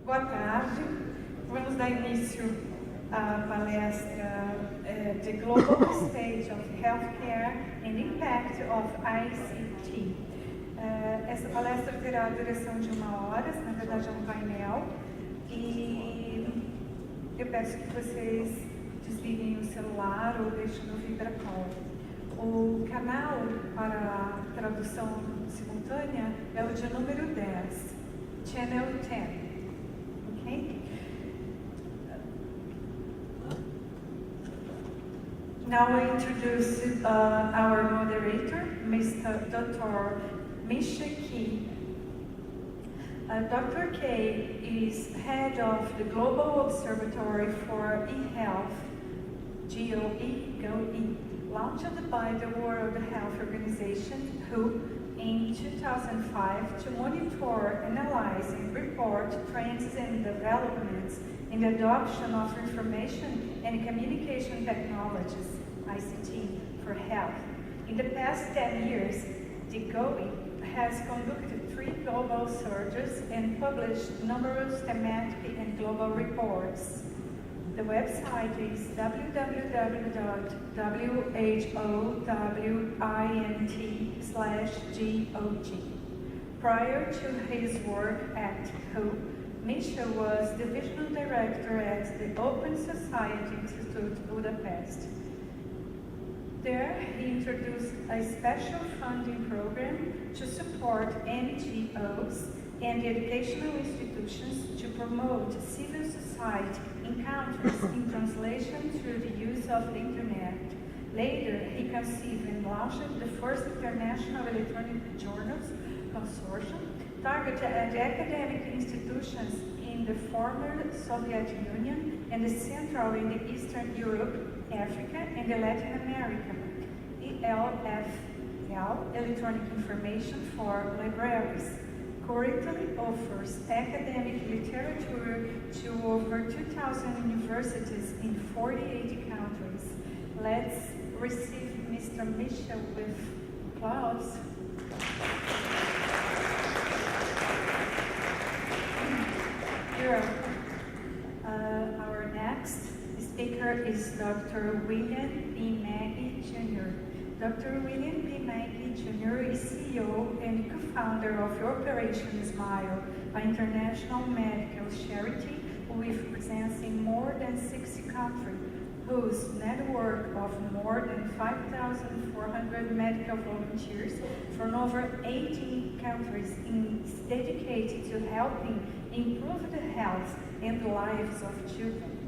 Boa tarde. Vamos dar início à palestra The Global Stage of Healthcare and Impact of ICT. Essa palestra terá a duração de 1 hora, na verdade é um painel, e eu peço que vocês desliguem o celular ou deixem no vibracol. O canal para a tradução simultânea é o de número 10, Channel 10. Okay? Now I introduce our moderator, Mr. Dr. Misha Key. Dr. Key is head of the Global Observatory for eHealth, GOE, launched by the World Health Organization, WHO, in 2005 to monitor, analyze, and report trends and developments in the adoption of information and communication technologies, ICT, for health. In the past 10 years, the GOE has conducted 3 global surveys and published numerous thematic and global reports. The website is www.whowint/GOG. Prior to his work at WHO, Misha was Divisional Director at the Open Society Institute, Budapest. There, he introduced a special funding program to support NGOs and educational institutions to promote civil society encounters in translation through the use of the internet. Later, he conceived and launched the first international electronic journals consortium targeted at academic institutions in the former Soviet Union and the Central and Eastern Europe, Africa, and Latin America. ELFL, Electronic Information for Libraries, currently offers academic literature to over 2,000 universities in 48 countries. Let's receive Mr. Misha with applause. You're welcome. Our next speaker is Dr. William B. Maggie Jr. Dr. William B. Maggie Jr. is CEO and co-founder of Operation Smile, an international medical charity with presence in more than 60 countries, whose network of more than 5,400 medical volunteers from over 80 countries is dedicated to helping improve the health and lives of children.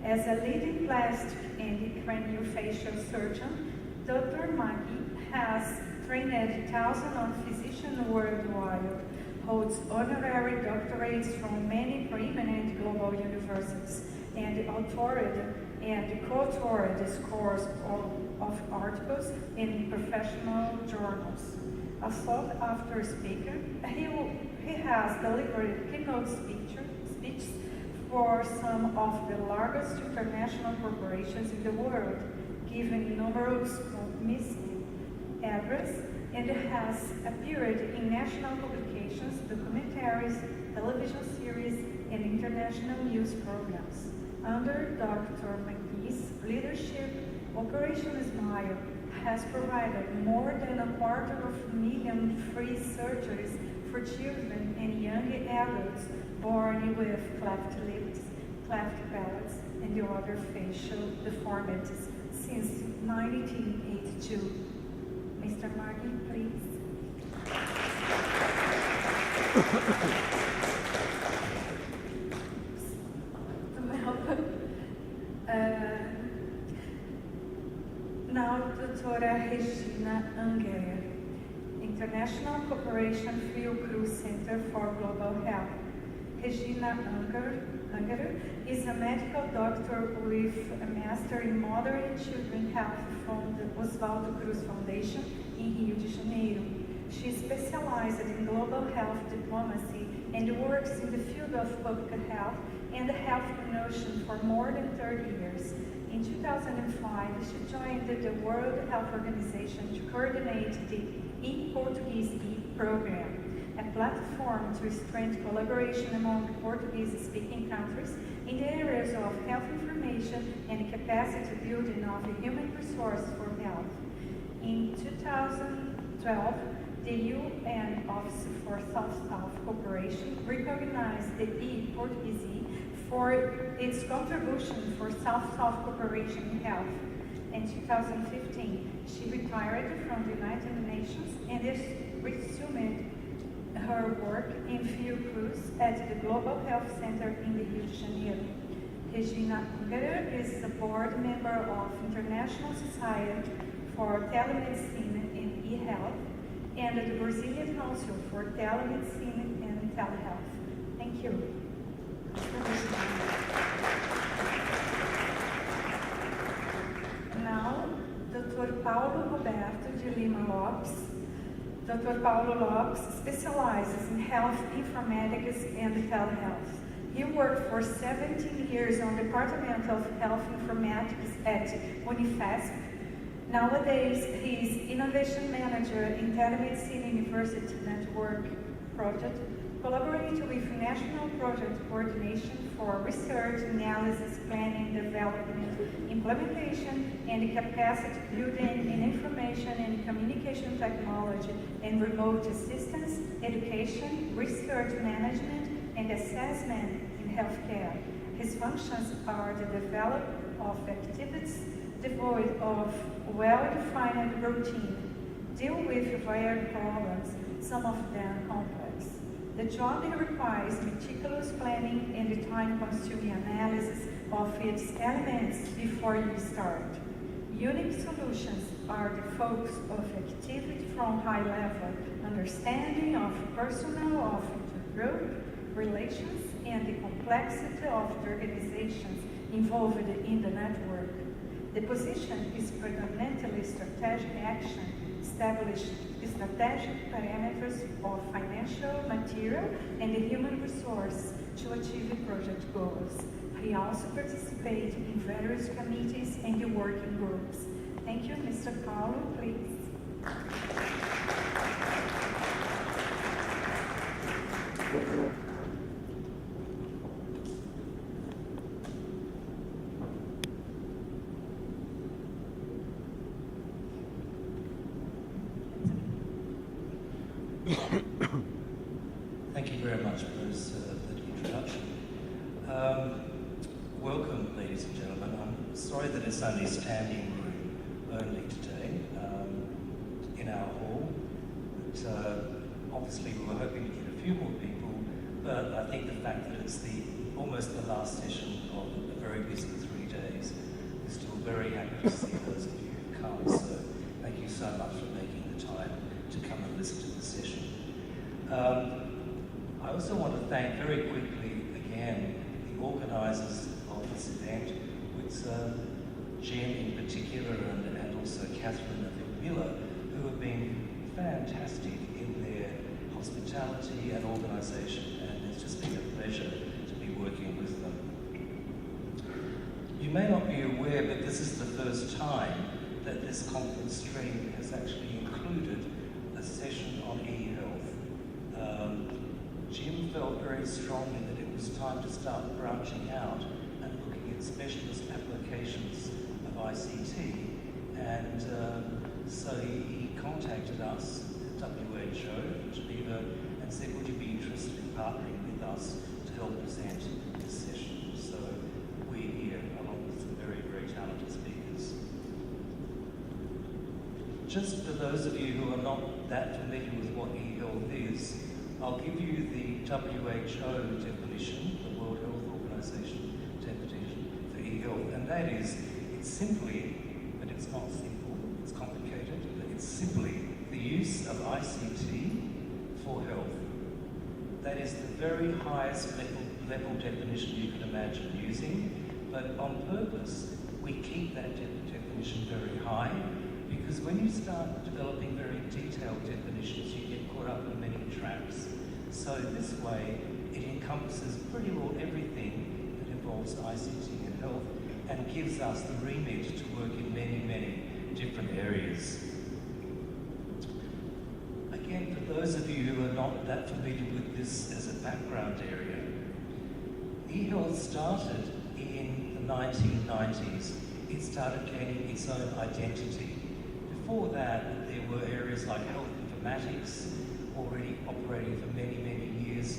As a leading plastic and craniofacial surgeon, Dr. Maggie has trained thousands of physicians worldwide, holds honorary doctorates from many preeminent global universities, and authored and co-authored scores of articles in professional journals. A sought-after speaker, he has delivered keynote speeches for some of the largest international corporations in the world, given numerous missing address, and has appeared in national publications, documentaries, television series, and international news programs. Under Dr. McGee's leadership, Operation Smile has provided more than 250,000 free surgeries for children and young adults born with cleft lips, cleft palates, and the other facial deformities since 1982. Mr. Maggie, please. Welcome. Now, Dra. Regina Unger, International Corporation Fiocruz Center for Global Health. Regina Unger is a medical doctor with a master in mother and children health from the Oswaldo Cruz Foundation in Rio de Janeiro. She specialized in global health diplomacy and works in the field of public health and health promotion for more than 30 years. In 2005, she joined the World Health Organization to coordinate the e-Portuguese program. a platform to strengthen collaboration among Portuguese-speaking countries in the areas of health information and capacity building of the human resource for health. In 2012, the UN Office for South-South Cooperation recognized the e-Portuguese for its contribution for South-South cooperation in health. In 2015, she retired from the United Nations and resumed her work in Fiocruz at the Global Health Center in Rio de Janeiro. Regina Ungerer is a board member of International Society for Telemedicine and e-Health and the Brazilian Council for Telemedicine and Telehealth. Thank you. Now, Dr. Paulo Roberto de Lima Lopes. Dr. Paulo Lopes specializes in health informatics and telehealth. He worked for 17 years on the Department of Health Informatics at Unifesp. Nowadays, he is Innovation Manager in Telemedicine University Network Project, collaborating with National Project Coordination for Research, Analysis, Planning, Development, Implementation, and Capacity Building in Information and Communication Technology and Remote Assistance, Education, Research Management, and Assessment in Healthcare. His functions are the development of activities devoid of well-defined routine, deal with varied problems, some of them complex. The job requires meticulous planning and the time-consuming analysis of its elements before you start. Unique solutions are the focus of activity from high-level understanding of personnel, of intergroup relations, and the complexity of the organizations involved in the network. The position is predominantly strategic action, establish strategic parameters of financial, material, and the human resource to achieve project goals. He also participates in various committees and working groups. Thank you, Mr. Paulo, please. Thank you very much, Bruce, for the introduction. Welcome, ladies and gentlemen. I'm sorry that it's only standing room only today in our hall. But, obviously, we were hoping to get a few more people, but I think the fact that it's almost the last session of a very busy 3 days, we're still very happy to see those of you who come. So thank you so much for making the time to come and listen to the session. I also want to thank very quickly again the organisers of this event, with Jim in particular and also Catherine Miller, who have been fantastic in their hospitality and organisation, and it's just been a pleasure to be working with them. You may not be aware, but this is the first time that this conference stream has actually included a session on e-health. Jim felt very strongly that it was time to start branching out and looking at specialist applications of ICT, and so he contacted us, WHO, Geneva, and said, would you be interested in partnering with us to help present this session? So we're here, along with some very, very talented speakers. Just for those of you who are not that familiar with what e-health is, I'll give you the WHO definition, the World Health Organization definition for e-health, and that is, it's simply, but it's not simple, it's complicated, but it's simply the use of ICT for health. That is the very highest level definition you can imagine using, but on purpose, we keep that definition very high, because when you start developing very detailed definitions, you get caught up in many traps. So this way, it encompasses pretty well everything that involves ICT and health, and gives us the remit to work in many, many different areas. again, for those of you who are not that familiar with this as a background area, eHealth started in the 1990s. It started gaining its own identity. Before that, there were areas like health informatics already operating for many, many years.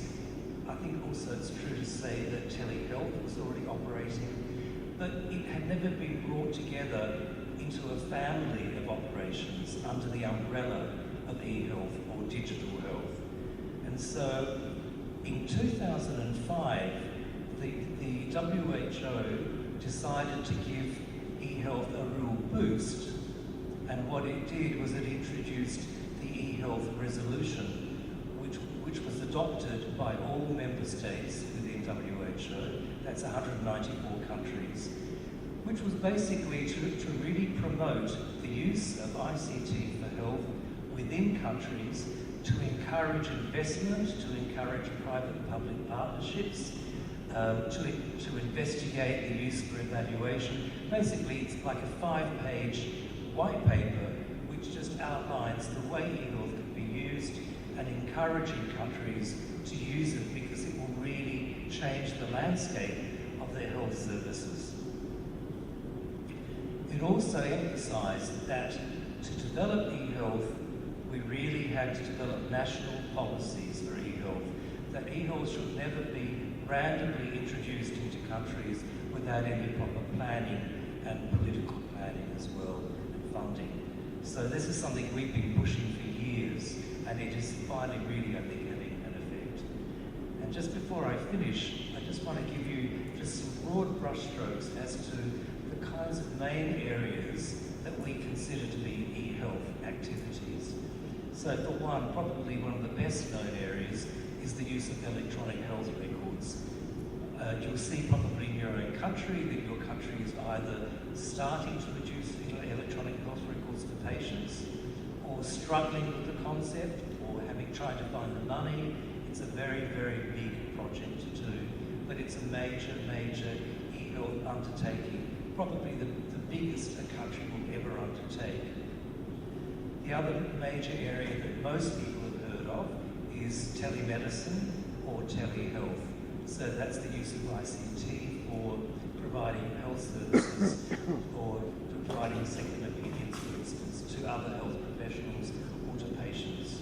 I think also it's true to say that telehealth was already operating, but it had never been brought together into a family of operations under the umbrella of eHealth or digital health. And so in 2005, the WHO decided to give eHealth a real boost, and what it did was it introduced the eHealth resolution, which was adopted by all member states within WHO, that's 194 countries, which was basically to really promote the use of ICT for health within countries, to encourage investment, to encourage private and public partnerships, to investigate the use for evaluation. Basically, it's like a 5-page white paper which just outlines the way eHealth can be used and encouraging countries to use it because it will really change the landscape of their health services. It also emphasised that to develop eHealth, we really had to develop national policies for eHealth, that eHealth should never be randomly introduced into countries without any proper planning and political planning as well, and funding. So this is something we've been pushing for years, and it is finally really, I think, having an effect. And just before I finish, I just want to give you just some broad brushstrokes as to the kinds of main areas that we consider to be eHealth activities. So for one, probably one of the best known areas is the use of electronic health records. You'll see probably in your own country that your country is either starting to introduce electronic health records for patients, or struggling with the concept, or having tried to find the money. It's a very, very big project to do, but it's a major, major eHealth undertaking, probably the biggest a country will ever undertake. The other major area that most people have heard of is telemedicine or telehealth. So that's the use of ICT for providing health services or providing second opinions, for instance, to other health professionals or to patients.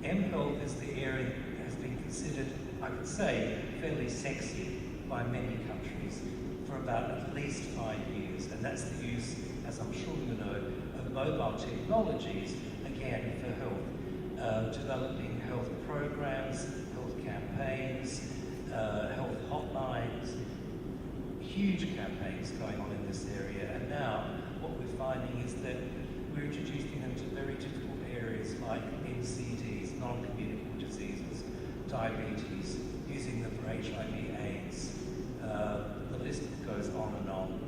mHealth is the area that has been considered, I could say, fairly sexy by many countries for about at least 5 years, and that's the use, as I'm sure you know, of mobile technologies, again, for health, developing health programs, health campaigns, health hotlines, huge campaigns going on in this area. And now what we're finding is that we're introducing them to very difficult areas like NCDs, non-communicable diseases, diabetes, using them for HIV/AIDS. The list goes on and on.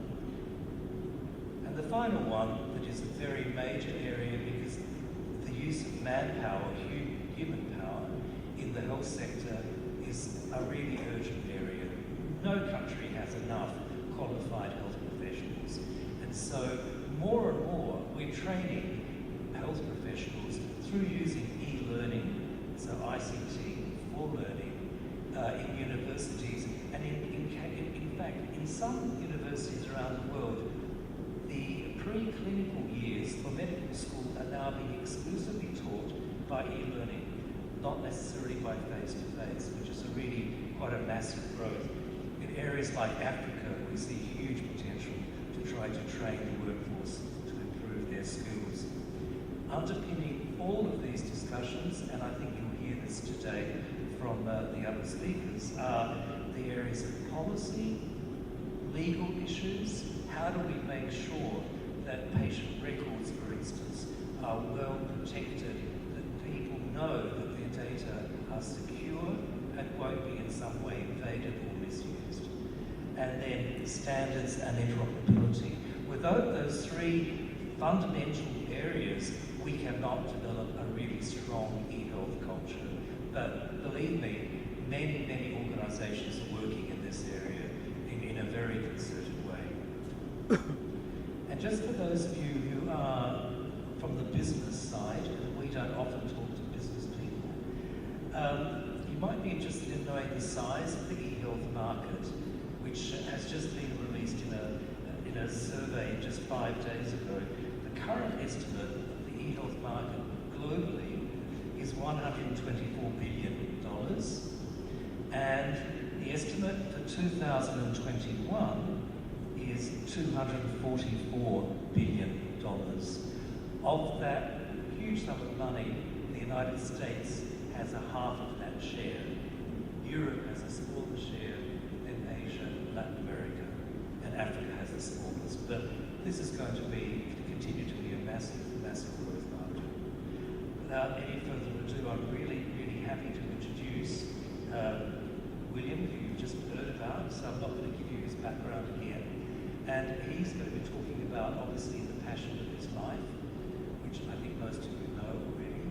And the final one, that is a very major area because the use of manpower, human power, in the health sector is a really urgent area. No country has enough qualified health professionals. And so more and more we're training health professionals through using e-learning, so ICT for learning, in universities. And in fact, in some universities around the world, the preclinical years for medical school are now being exclusively taught by e-learning, not necessarily by face-to-face, which is really quite a massive growth. In areas like Africa, we see huge potential to try to train the workforce to improve their skills. Underpinning all of these discussions, and I think you'll hear this today from the other speakers, are the areas of policy, legal issues. How do we make sure that patient records, for instance, are well protected, that people know that their data are secure and won't be in some way invaded or misused? And then standards and interoperability. Without those three fundamental areas, we cannot develop a really strong e-health culture. But believe me, many, many organisations are working in this area in a very concerted way. And just for those of you who are from the business side, we don't often talk You might be interested in knowing the size of the e-health market, which has just been released in a survey just 5 days ago. The current estimate of the e-health market globally is $124 billion, and the estimate for 2021 is $244 billion. Of that huge sum of money, the United States has a half of that share. Europe has a smaller share, then Asia, Latin America, and Africa has the smallest. But this is going to continue to be a massive, massive growth market. Without any further ado, I'm really, really happy to introduce William, who you've just heard about, so I'm not going to give you his background again. And he's going to be talking about, obviously, the passion of his life, which I think most of you know already.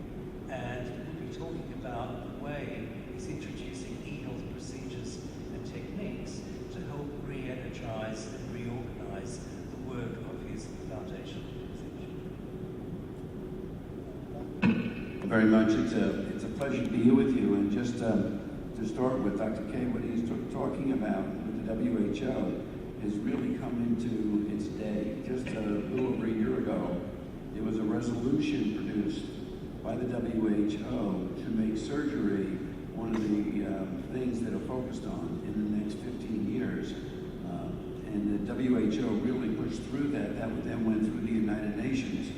And we'll be talking about the way he's introducing e-health procedures and techniques to help re-energize and reorganize the work of his foundation. Very much. It's a pleasure to be here with you. And just to start with Dr. K, what he's talking about with the WHO has really come into its day. Just a little over a year ago, there was a resolution produced by the WHO to make surgery one of the things that are focused on in the next 15 years. And the WHO really pushed through that. That then went through the United Nations.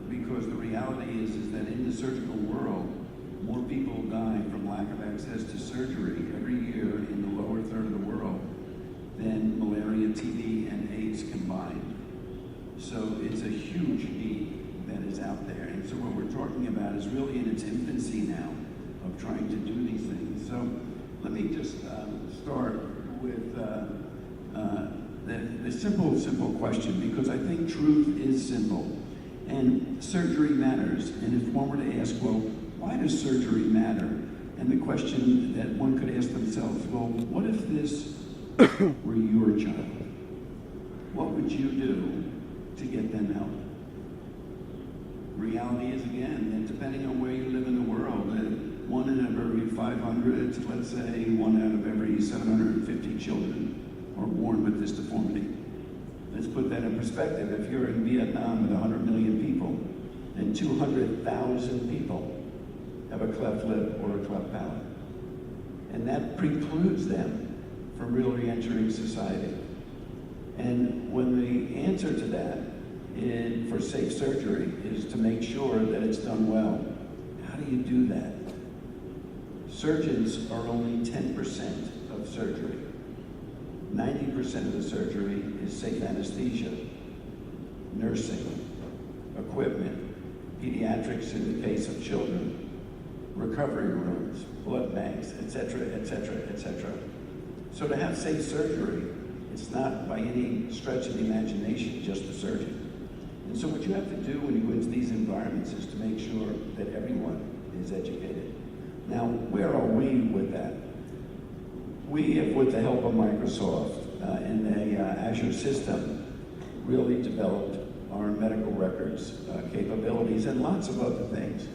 Because the reality is that in the surgical world, more people die from lack of access to surgery every year in the lower third of the world than malaria, TB, and AIDS combined. So it's a huge need that is out there. And so what we're talking about is really in its infancy now of trying to do these things. So let me just start with the simple question, because I think truth is simple. And surgery matters. And if one were to ask, well, why does surgery matter? And the question that one could ask themselves, well, what if this were your child? What would you do to get them help? Reality is, again, that depending on where you live in the world, that 1 in every 500, let's say 1 out of every 750 children are born with this deformity. Let's put that in perspective. If you're in Vietnam with 100 million people, then 200,000 people have a cleft lip or a cleft palate. And that precludes them from really entering society. And when the answer to that for safe surgery is to make sure that it's done well, how do you do that? Surgeons are only 10% of surgery. 90% of the surgery is safe anesthesia, nursing, equipment, pediatrics in the case of children, recovery rooms, blood banks, etc., etc., etc. So to have safe surgery, it's not by any stretch of the imagination just the surgeon. And so what you have to do when you go into these environments is to make sure that everyone is educated. Now, where are we with that? We have, with the help of Microsoft in the Azure system, really developed our medical records capabilities and lots of other things.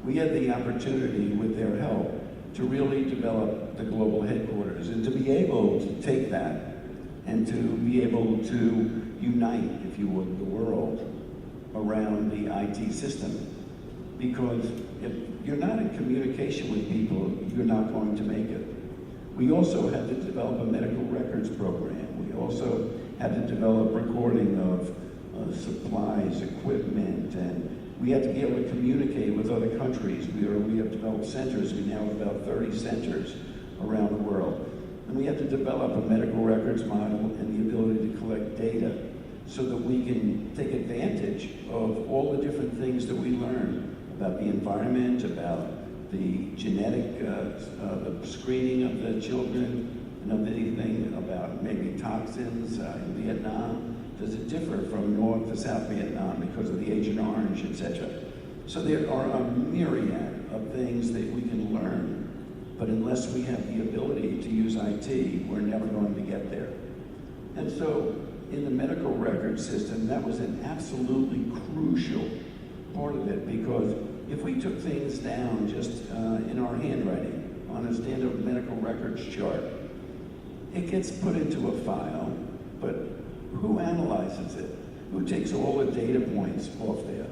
We had the opportunity, with their help, to really develop the global headquarters and to be able to take that and to be able to unite, if you would, the world around the IT system. Because if you're not in communication with people, you're not going to make it. We also had to develop a medical records program. We also had to develop recording of supplies, equipment, and we had to be able to communicate with other countries. We have developed centers. We now have about 30 centers around the world. And we had to develop a medical records model and the ability to collect data so that we can take advantage of all the different things that we learn about the environment, about the genetic the screening of the children, and of anything about maybe toxins in Vietnam. Does it differ from North to South Vietnam because of the Agent Orange, etc.? So there are a myriad of things that we can learn, but unless we have the ability to use IT, we're never going to get there. And so in the medical record system, that was an absolutely crucial part of it, because if we took things down just in our handwriting on a standard medical records chart, it gets put into a file, but who analyzes it? Who takes all the data points off there?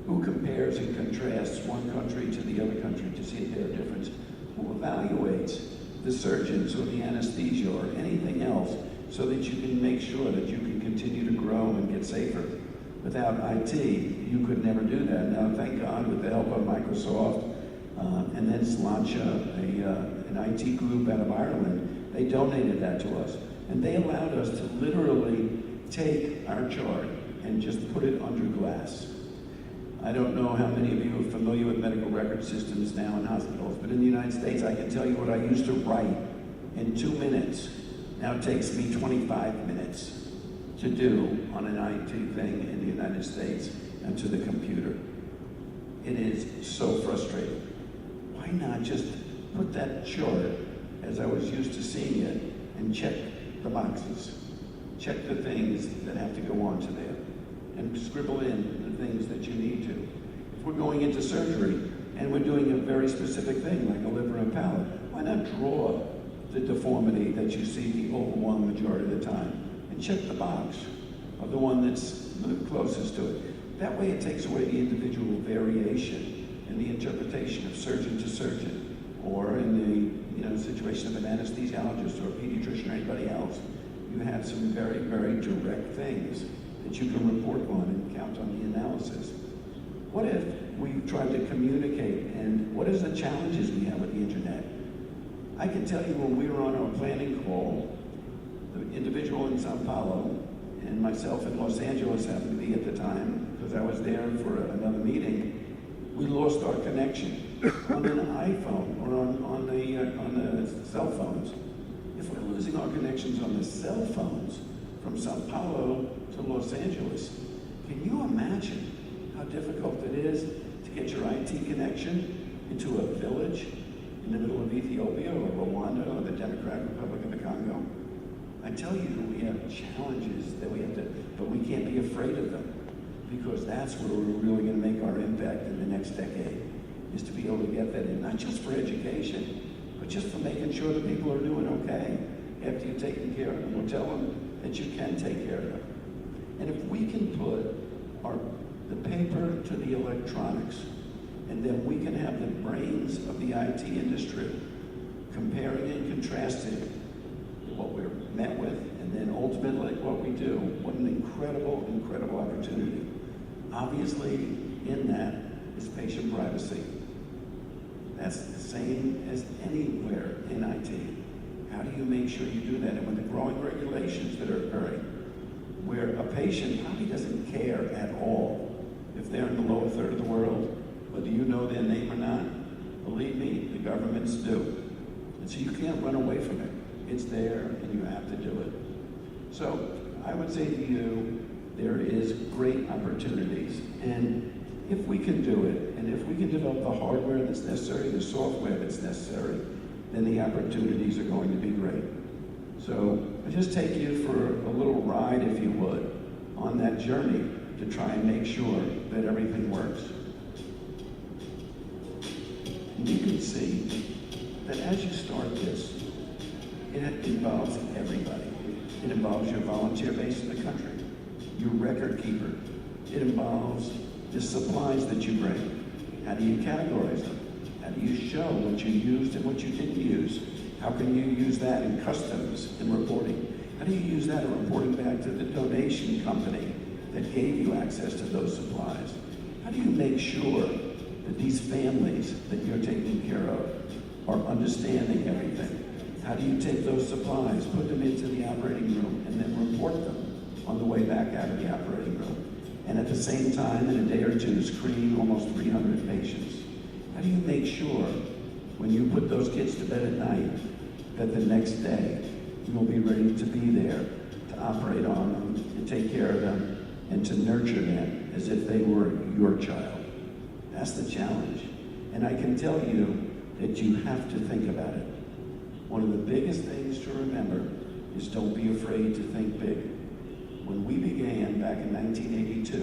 Who compares and contrasts one country to the other country to see if there are differences? Who evaluates the surgeons or the anesthesia or anything else so that you can make sure that you can continue to grow and get safer? Without IT, you could never do that. Now, thank God, with the help of Microsoft and then Slancha, an IT group out of Ireland, they donated that to us. And they allowed us to literally take our chart and just put it under glass. I don't know how many of you are familiar with medical record systems now in hospitals, but in the United States, I can tell you what I used to write in 2 minutes. Now it takes me 25 minutes to do on an IT thing in the United States and to the computer. It is so frustrating. Why not just put that chart as I was used to seeing it and check the boxes? Check the things that have to go onto there and scribble in the things that you need to. If we're going into surgery and we're doing a very specific thing like a liver and palate, why not draw the deformity that you see the overwhelming majority of the time and check the box of the one that's the closest to it. That way it takes away the individual variation in the interpretation of surgeon to surgeon, or in the situation of an anesthesiologist or a pediatrician or anybody else. You have some very, very direct things that you can report on and count on the analysis. What if we tried to communicate, and what is the challenges we have with the internet? I can tell you when we were on our planning call, the individual in Sao Paulo and myself in Los Angeles happened to be at the time, because I was there for another meeting, we lost our connection on an iPhone or on the cell phones. If we're losing our connections on the cell phones from Sao Paulo to Los Angeles, can you imagine how difficult it is to get your IT connection into a village in the middle of Ethiopia or Rwanda or the Democratic Republic of the Congo? I tell you, we have challenges that we have to, but we can't be afraid of them, because that's where we're really going to make our impact in the next decade, is to be able to get that in, not just for education, but just for making sure that people are doing okay after you've taken care of them. We'll tell them that you can take care of them. And if we can put the paper to the electronics, and then we can have the brains of the IT industry comparing and contrasting what we're met with, and then ultimately what we do, what an incredible, incredible opportunity. Obviously, in that is patient privacy. That's the same as anywhere in IT. How do you make sure you do that? And with the growing regulations that are occurring, where a patient probably doesn't care at all if they're in the lower third of the world, whether you know their name or not, believe me, the governments do. And so you can't run away from it. It's there, and you have to do it. So I would say to you, there is great opportunities. And if we can do it, and if we can develop the hardware that's necessary, the software that's necessary, then the opportunities are going to be great. So I just take you for a little ride, if you would, on that journey to try and make sure that everything works. And you can see that as you start this, it involves everybody. It involves your volunteer base in the country, your record keeper. It involves the supplies that you bring. How do you categorize them? How do you show what you used and what you didn't use? How can you use that in customs and reporting? How do you use that in reporting back to the donation company that gave you access to those supplies? How do you make sure that these families that you're taking care of are understanding everything? How do you take those supplies, put them into the operating room, and then report them on the way back out of the operating room? And at the same time, in a day or two, screen almost 300 patients. How do you make sure when you put those kids to bed at night that the next day you'll be ready to be there to operate on them, and take care of them, and to nurture them as if they were your child? That's the challenge. And I can tell you that you have to think about it. One of the biggest things to remember is don't be afraid to think big. When we began back in 1982,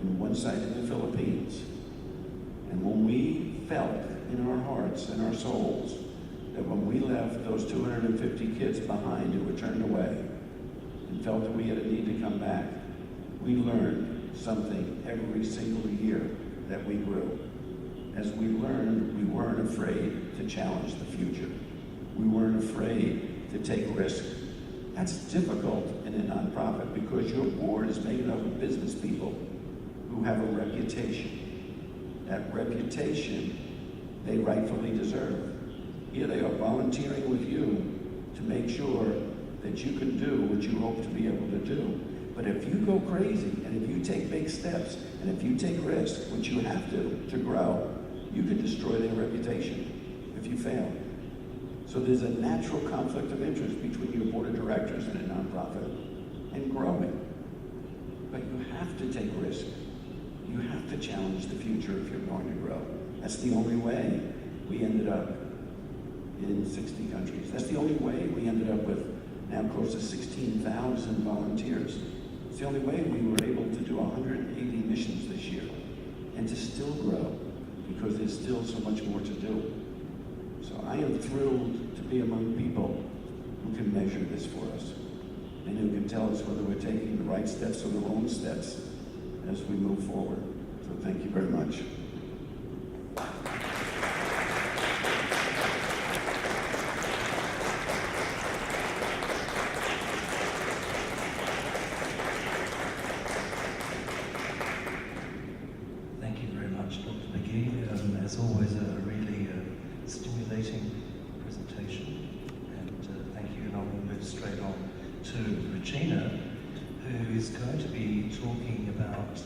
in one site in the Philippines, And when we felt in our hearts and our souls that when we left those 250 kids behind who were turned away and felt that we had a need to come back, we learned something every single year that we grew. As we learned, we weren't afraid to challenge the future. We weren't afraid to take risks. That's difficult in a nonprofit because your board is made up of business people who have a reputation. That reputation they rightfully deserve. Here they are volunteering with you to make sure that you can do what you hope to be able to do. But if you go crazy, and if you take big steps, and if you take risks, which you have to grow, you can destroy their reputation if you fail. So there's a natural conflict of interest between your board of directors and a nonprofit and growing. But you have to take risks. You have to challenge the future if you're going to grow. That's the only way we ended up in 60 countries. That's the only way we ended up with now close to 16,000 volunteers. It's the only way we were able to do 180 missions this year and to still grow because there's still so much more to do. So I am thrilled to be among people who can measure this for us and who can tell us whether we're taking the right steps or the wrong steps as we move forward. So thank you very much. Thank you very much, Dr. McGee. As always, a really stimulating presentation. And thank you. And I'll move straight on to Regina, who is going to be talking about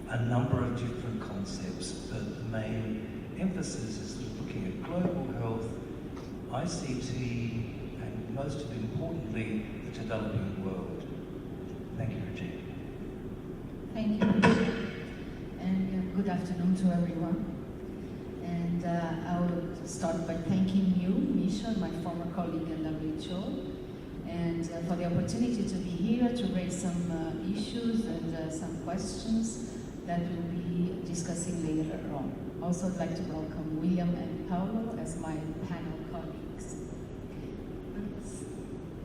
a number of different concepts, but the main emphasis is looking at global health, ICT, and most importantly, the developing world. Thank you, Regina. Thank you, Misha. And good afternoon to everyone. And I will start by thanking you, Misha, my former colleague at WHO, and for the opportunity to be here to raise some issues and some questions that we'll be discussing later on. Also, I'd like to welcome William and Paulo as my panel colleagues.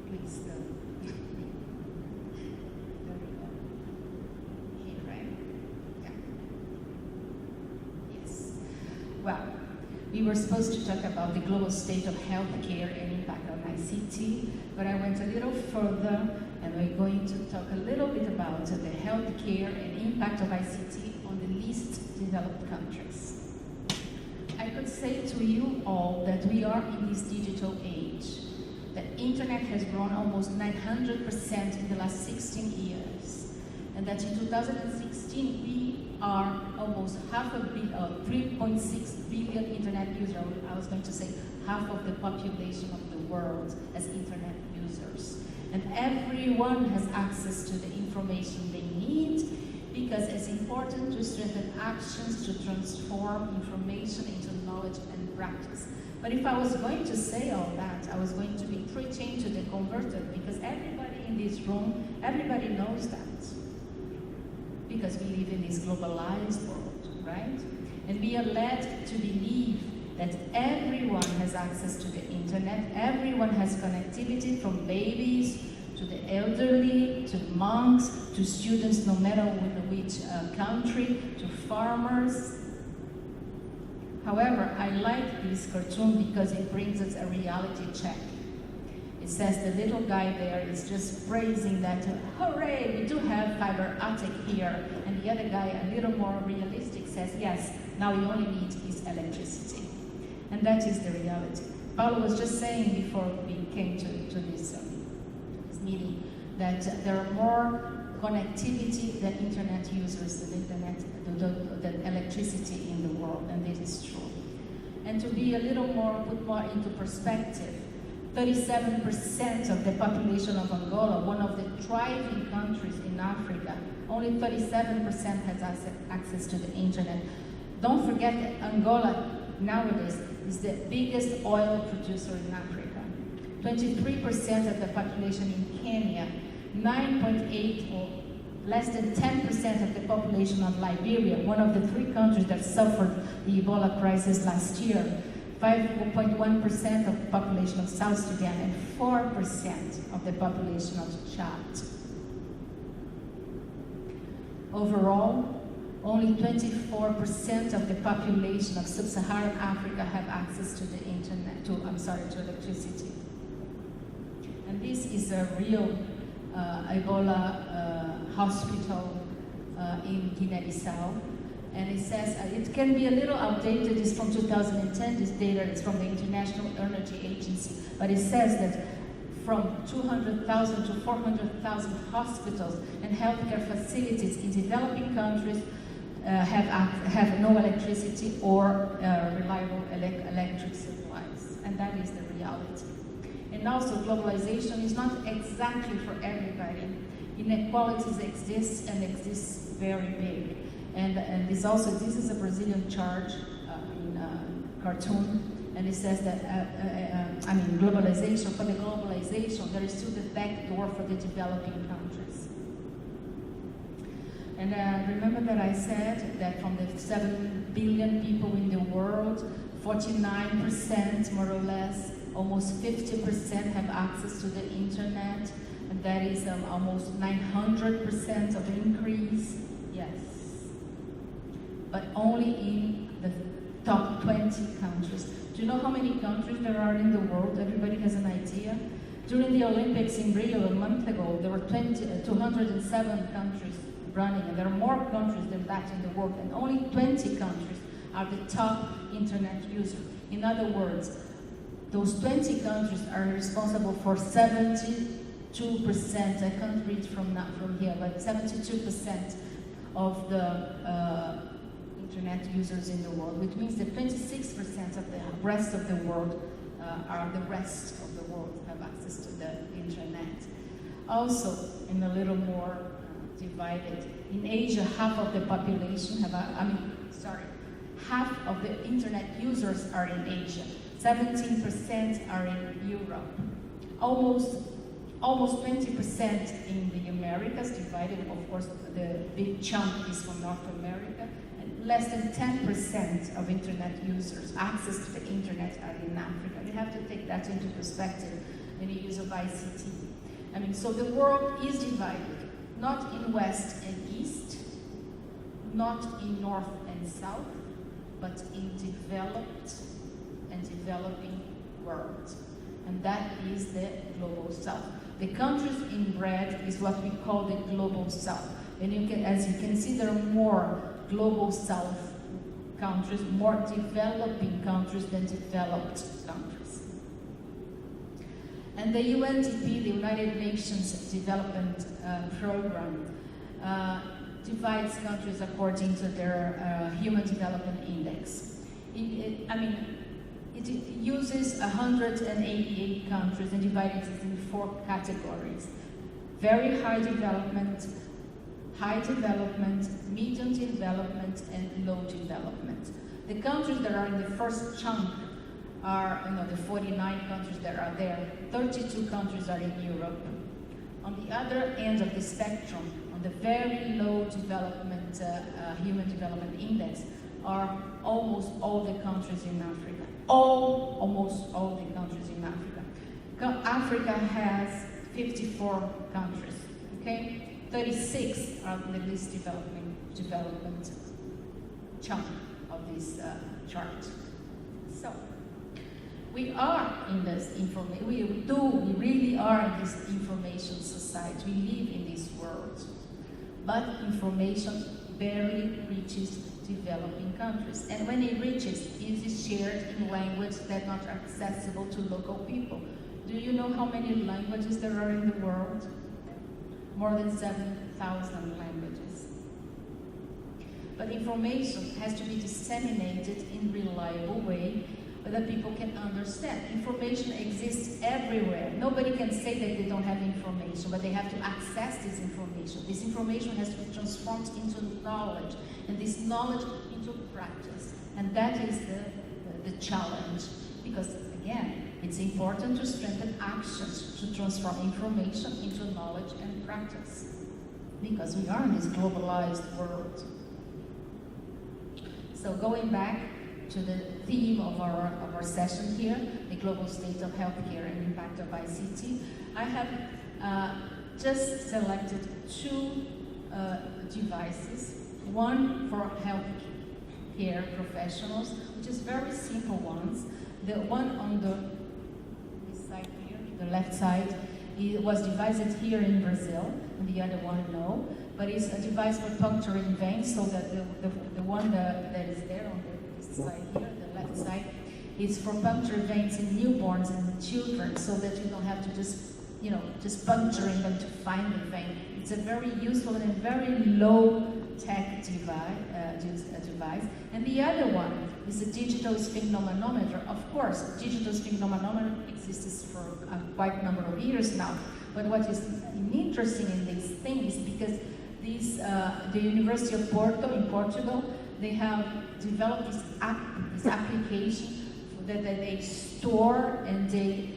Please go. There we go. Here, right? Yeah. Yes. Well, we were supposed to talk about the global state of healthcare and impact on ICT, but I went a little further, and we're going to talk a little bit about the healthcare and impact of ICT on the least developed countries. I could say to you all that we are in this digital age. The internet has grown almost 900% in the last 16 years, and that in 2016 we are almost 3.6 billion internet users. I was going to say half of the population of the world as internet users. And everyone has access to the information they need, because it's important to strengthen actions to transform information into knowledge and practice. But if I was going to say all that, I was going to be preaching to the converted, because everybody in this room, everybody knows that. Because we live in this globalized world, right? And we are led to believe that everyone has access to the internet, everyone has connectivity, from babies to the elderly, to monks, to students, no matter which country, to farmers. However, I like this cartoon because it brings us a reality check. It says the little guy there is just praising that, hooray, we do have fiber optic here. And the other guy, a little more realistic, says, yes, now we only need is electricity. And that is the reality. Paulo was just saying before we came to this meeting that there are more connectivity than internet users, than electricity in the world, and this is true. And to be a little more, put more into perspective, 37% of the population of Angola, one of the thriving countries in Africa, only 37% has access to the internet. Don't forget that Angola nowadays is the biggest oil producer in Africa. 23% of the population in Kenya, 9.8 less than 10% of the population of Liberia, one of the 3 countries that suffered the Ebola crisis last year, 5.1% of the population of South Sudan, and 4% of the population of Chad. Overall, only 24% of the population of Sub-Saharan Africa have access to the internet, to electricity. And this is a real Ebola hospital in Guinea-Bissau. And it says, it can be a little outdated, it's from 2010, this data is from the International Energy Agency, but it says that from 200,000 to 400,000 hospitals and healthcare facilities in developing countries have no electricity or reliable electric supplies. And that is the reality. And also, globalization is not exactly for everybody. Inequalities exist and exist very big. And this is a Brazilian chart in cartoon, and it says that, globalization, for the globalization, there is still the back door for the developing countries. And remember that I said that from the 7 billion people in the world, 49%, more or less, almost 50% have access to the internet, and that is almost 900% of increase, yes. But only in the top 20 countries. Do you know how many countries there are in the world? Everybody has an idea? During the Olympics in Rio a month ago, there were 207 countries running, and there are more countries than that in the world, and only 20 countries are the top internet users. In other words, those 20 countries are responsible for 72%, I can't read from here, but 72% of the internet users in the world, which means that 26% of the rest of the world have access to the internet. Also, in a little more divided, in Asia, half of the population half of the internet users are in Asia. 17% are in Europe. Almost 20% in the Americas, divided, of course, the big chunk is from North America. Less than 10% of internet users, access to the internet, are in Africa. You have to take that into perspective when you use of ICT. So the world is divided, not in West and East, not in North and South, but in developed and developing world. And that is the global South. The countries in red is what we call the global South. And as you can see, there are more global South countries, more developing countries than developed countries. And the UNDP, the United Nations Development Program, divides countries according to their Human Development Index. It uses 188 countries and divides it in 4 categories. Very high development, medium development, and low development. The countries that are in the first chunk are, the 49 countries that are there. 32 countries are in Europe. On the other end of the spectrum, on the very low development, Human Development Index, are almost all the countries in Africa. Almost all the countries in Africa. Africa has 54 countries, okay? 36 are in the least development chunk of this chart. So, we are in this information, we really are in this information society. We live in this world. But information barely reaches developing countries. And when it reaches, it is shared in language that are not accessible to local people. Do you know how many languages there are in the world? More than 7,000 languages. But information has to be disseminated in a reliable way so that people can understand. Information exists everywhere. Nobody can say that they don't have information, but they have to access this information. This information has to be transformed into knowledge, and this knowledge into practice. And that is the challenge, because again, it's important to strengthen actions to transform information into knowledge and practice. because we are in this globalized world. So going back to the theme of our session here, the global state of healthcare and impact of ICT, I have just selected two devices, one for healthcare professionals, which is very simple ones. The one on this side here, the left side, it was devised here in Brazil, and the other one no. But it's a device for puncturing veins, so that the one that is there on this side here, the left side, is for puncturing veins in newborns and children, so that you don't have to just puncturing them to find the vein. It's a very useful and a very low-tech device. And the other one is a digital sphygmomanometer. Of course, digital sphygmomanometer exists for quite a number of years now. But what is interesting in this thing is because the University of Porto in Portugal, they have developed this application that they store and they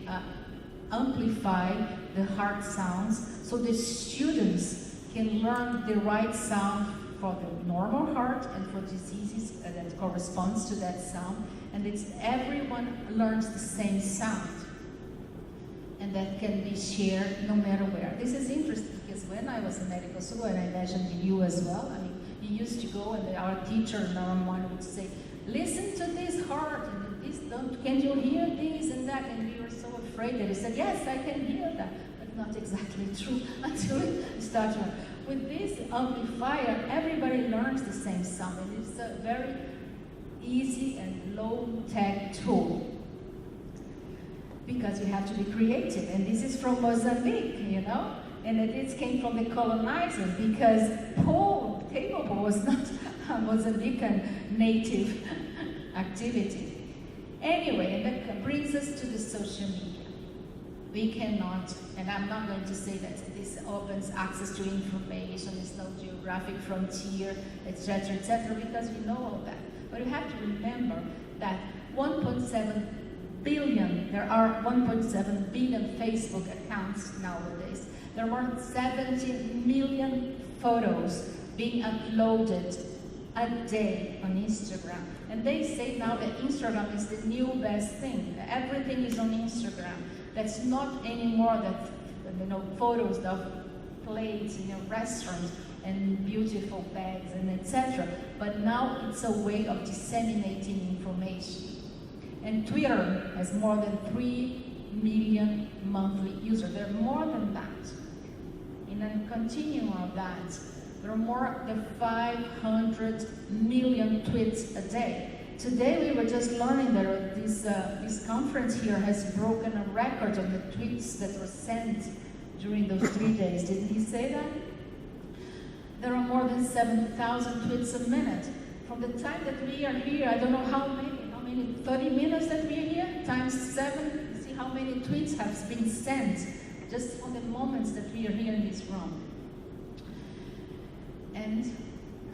amplify the heart sounds, so the students can learn the right sound for the normal heart and for diseases that corresponds to that sound, and everyone learns the same sound, and that can be shared no matter where. This is interesting because when I was in medical school, and I imagine you as well, I mean, you used to go and our teacher, number one, would say, listen to this heart, and this, can you hear this and that? And we were so afraid that he said, yes, I can hear that. But not exactly true until we started. With this amplifier, everybody learns the same sound, and it's a very easy and low-tech tool. Because you have to be creative, and this is from Mozambique, you know? And it came from the colonizers, because table pole was not a Mozambican native activity. Anyway, and that brings us to the social media. We cannot, and I'm not going to say that this opens access to information, there's no geographic frontier, etc., because we know all that. But you have to remember that 1.7 billion, there are 1.7 billion Facebook accounts nowadays. There are 70 million photos being uploaded a day on Instagram. And they say now that Instagram is the new best thing. Everything is on Instagram. That's not anymore that, photos of plates in a restaurant and beautiful bags and etc. But now it's a way of disseminating information. And Twitter has more than 3 million monthly users. There are more than that. In a continuum of that, there are more than 500 million tweets a day. Today we were just learning that this conference here has broken a record of the tweets that were sent during those 3 days. Didn't he say that? There are more than 7,000 tweets a minute. From the time that we are here, I don't know how many, 30 minutes that we are here, times 7, you see how many tweets have been sent just from the moments that we are here in this room. And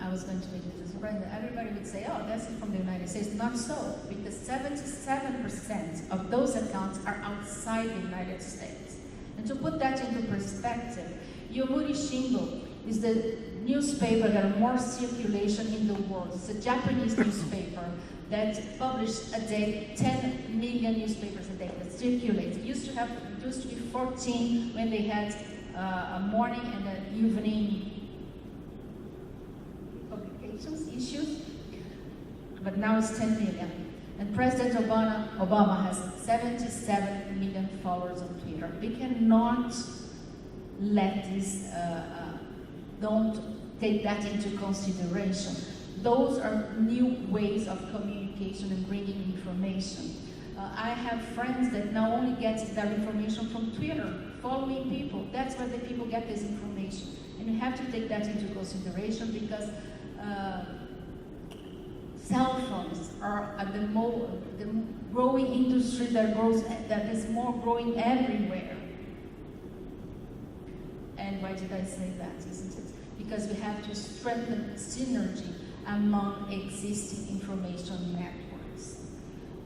I was going to make it surprise. Everybody would say, oh, that's from the United States. Not so, because 77% of those accounts are outside the United States. And to put that into perspective, Yomiuri Shimbun is the newspaper that has more circulation in the world. It's a Japanese newspaper that publishes a day 10 million newspapers a day that circulate. It used to be 14 when they had a morning and an evening issues, but now it's 10 million. And President Obama has 77 million followers on Twitter. We cannot let this, don't take that into consideration. Those are new ways of communication and bringing information. I have friends that now only get their information from Twitter, following people. That's where the people get this information. And you have to take that into consideration because cell phones are the growing industry that is more growing everywhere. And why did I say that, isn't it? Because we have to strengthen synergy among existing information networks.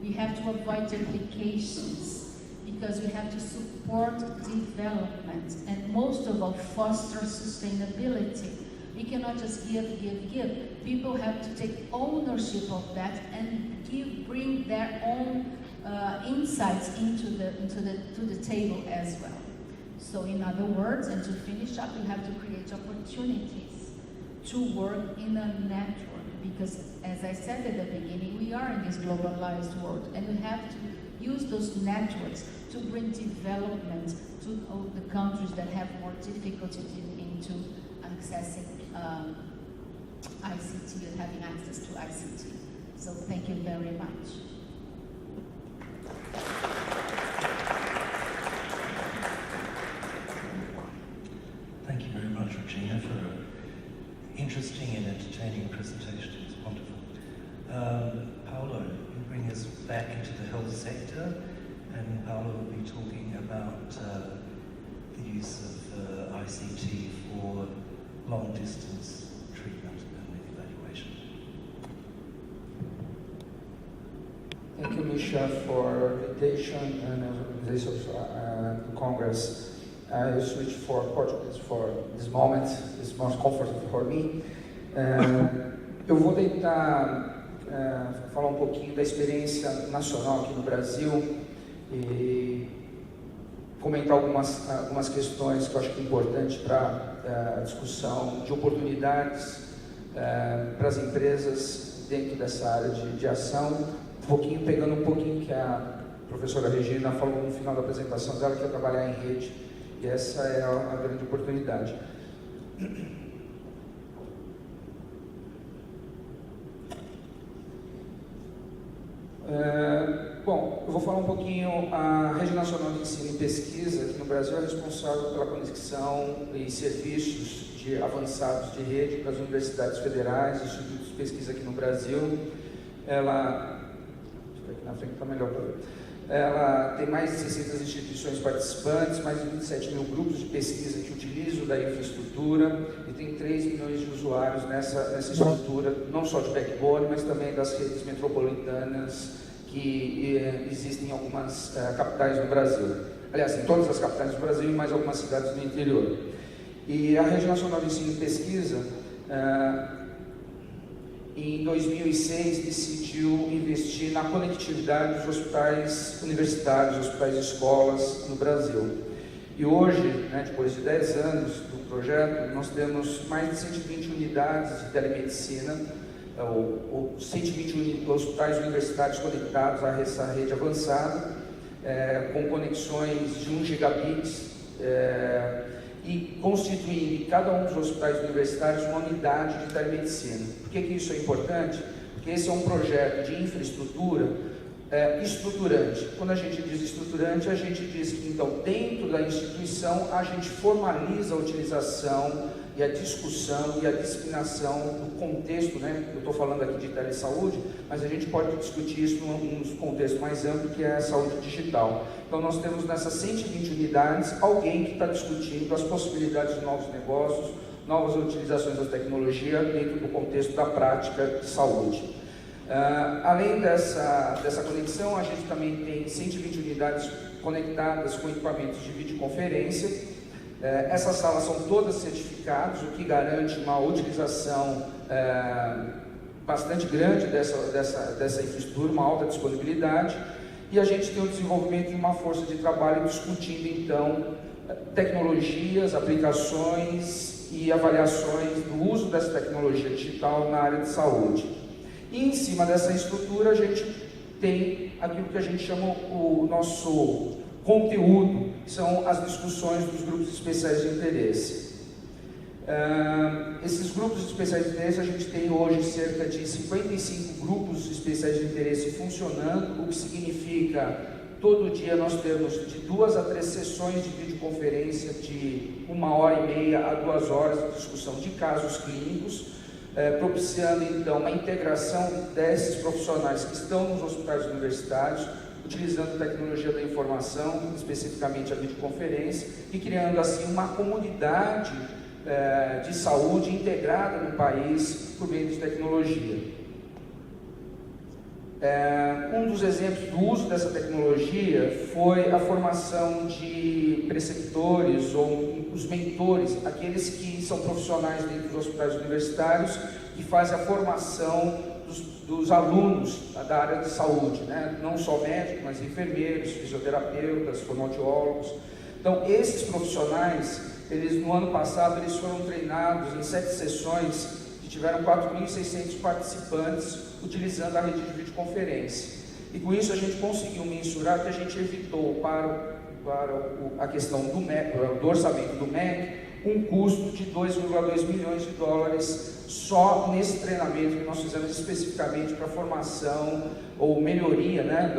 We have to avoid duplications because we have to support development and most of all foster sustainability. We cannot just give. People have to take ownership of that and bring their own insights to the table as well. So in other words, and to finish up, we have to create opportunities to work in a network, because as I said at the beginning, we are in this globalized world and we have to use those networks to bring development to all the countries that have more difficulty into accessing ICT and having access to ICT. So thank you very much. Thank you very much, Regina, for an interesting and entertaining presentation. It was wonderful. Paolo, you bring us back into the health sector, and Paolo will be talking about the use of ICT for long-distance treatment and evaluation. Thank you, Misha, for invitation and this of Congress. I switch for Portuguese for this moment. It's more comfortable for me. Eu vou tentar falar um pouquinho da experiência nacional aqui no Brasil e comentar algumas questões que eu acho que é importante para a discussão de oportunidades para as empresas dentro dessa área de ação, pegando um pouquinho que a professora Regina falou no final da apresentação dela, que é trabalhar em rede, e essa é a grande oportunidade. Bom, eu vou falar um pouquinho. A Rede Nacional de Ensino e Pesquisa aqui no Brasil é responsável pela conexão e serviços avançados de rede para as universidades federais, institutos de pesquisa aqui no Brasil. Ela, deixa eu ver aqui na frente, está melhor para ver. Ela tem mais de 600 instituições participantes, mais de 27 mil grupos de pesquisa que utilizam da infraestrutura e tem 3 milhões de usuários nessa estrutura, não só de backbone, mas também das redes metropolitanas que existem em algumas capitais do Brasil. Aliás, em todas as capitais do Brasil e mais algumas cidades do interior. E a Rede Nacional de Ensino e Pesquisa, em 2006, decidiu investir na conectividade dos hospitais universitários, hospitais e escolas no Brasil. E hoje, depois de 10 anos do projeto, nós temos mais de 120 unidades de telemedicina, ou 120 hospitais universitários conectados a essa rede avançada, com conexões de 1 gigabit, e constituindo em cada um dos hospitais universitários uma unidade de telemedicina. Por que isso é importante? Porque esse é um projeto de infraestrutura estruturante. Quando a gente diz estruturante, a gente diz que, então, dentro da instituição, a gente formaliza a utilização e a discussão e a disseminação do contexto, eu estou falando aqui de telesaúde, mas a gente pode discutir isso num contexto mais amplo, que é a saúde digital. Então, nós temos nessas 120 unidades alguém que está discutindo as possibilidades de novos negócios, novas utilizações da tecnologia dentro do contexto da prática de saúde. Além dessa conexão, a gente também tem 120 unidades conectadas com equipamentos de videoconferência. Essas salas são todas certificadas, o que garante uma utilização bastante grande dessa infraestrutura, uma alta disponibilidade, e a gente tem o desenvolvimento de uma força de trabalho discutindo, então, tecnologias, aplicações e avaliações do uso dessa tecnologia digital na área de saúde. E em cima dessa estrutura a gente tem aquilo que a gente chama o nosso conteúdo, que são as discussões dos grupos especiais de interesse. Esses grupos especiais de interesse, a gente tem hoje cerca de 55 grupos especiais de interesse funcionando, o que significa, todo dia nós temos de 2 a 3 sessões de videoconferência de 1h30 a 2 horas de discussão de casos clínicos, propiciando então uma integração desses profissionais que estão nos hospitais universitários, utilizando tecnologia da informação, especificamente a videoconferência, e criando assim uma comunidade de saúde integrada no país por meio de tecnologia. Um dos exemplos do uso dessa tecnologia foi a formação de preceptores ou os mentores, aqueles que são profissionais dentro dos hospitais universitários que fazem a formação dos alunos da área de saúde, né? Não só médicos, mas enfermeiros, fisioterapeutas, fonoaudiólogos. Então, esses profissionais, no ano passado, eles foram treinados em 7 sessões que tiveram 4.600 participantes utilizando a rede de videoconferência. E com isso a gente conseguiu mensurar que a gente evitou para a questão do MEC, do orçamento do MEC, um custo de 2,2 milhões de dólares só nesse treinamento que nós fizemos especificamente para formação ou melhoria, né,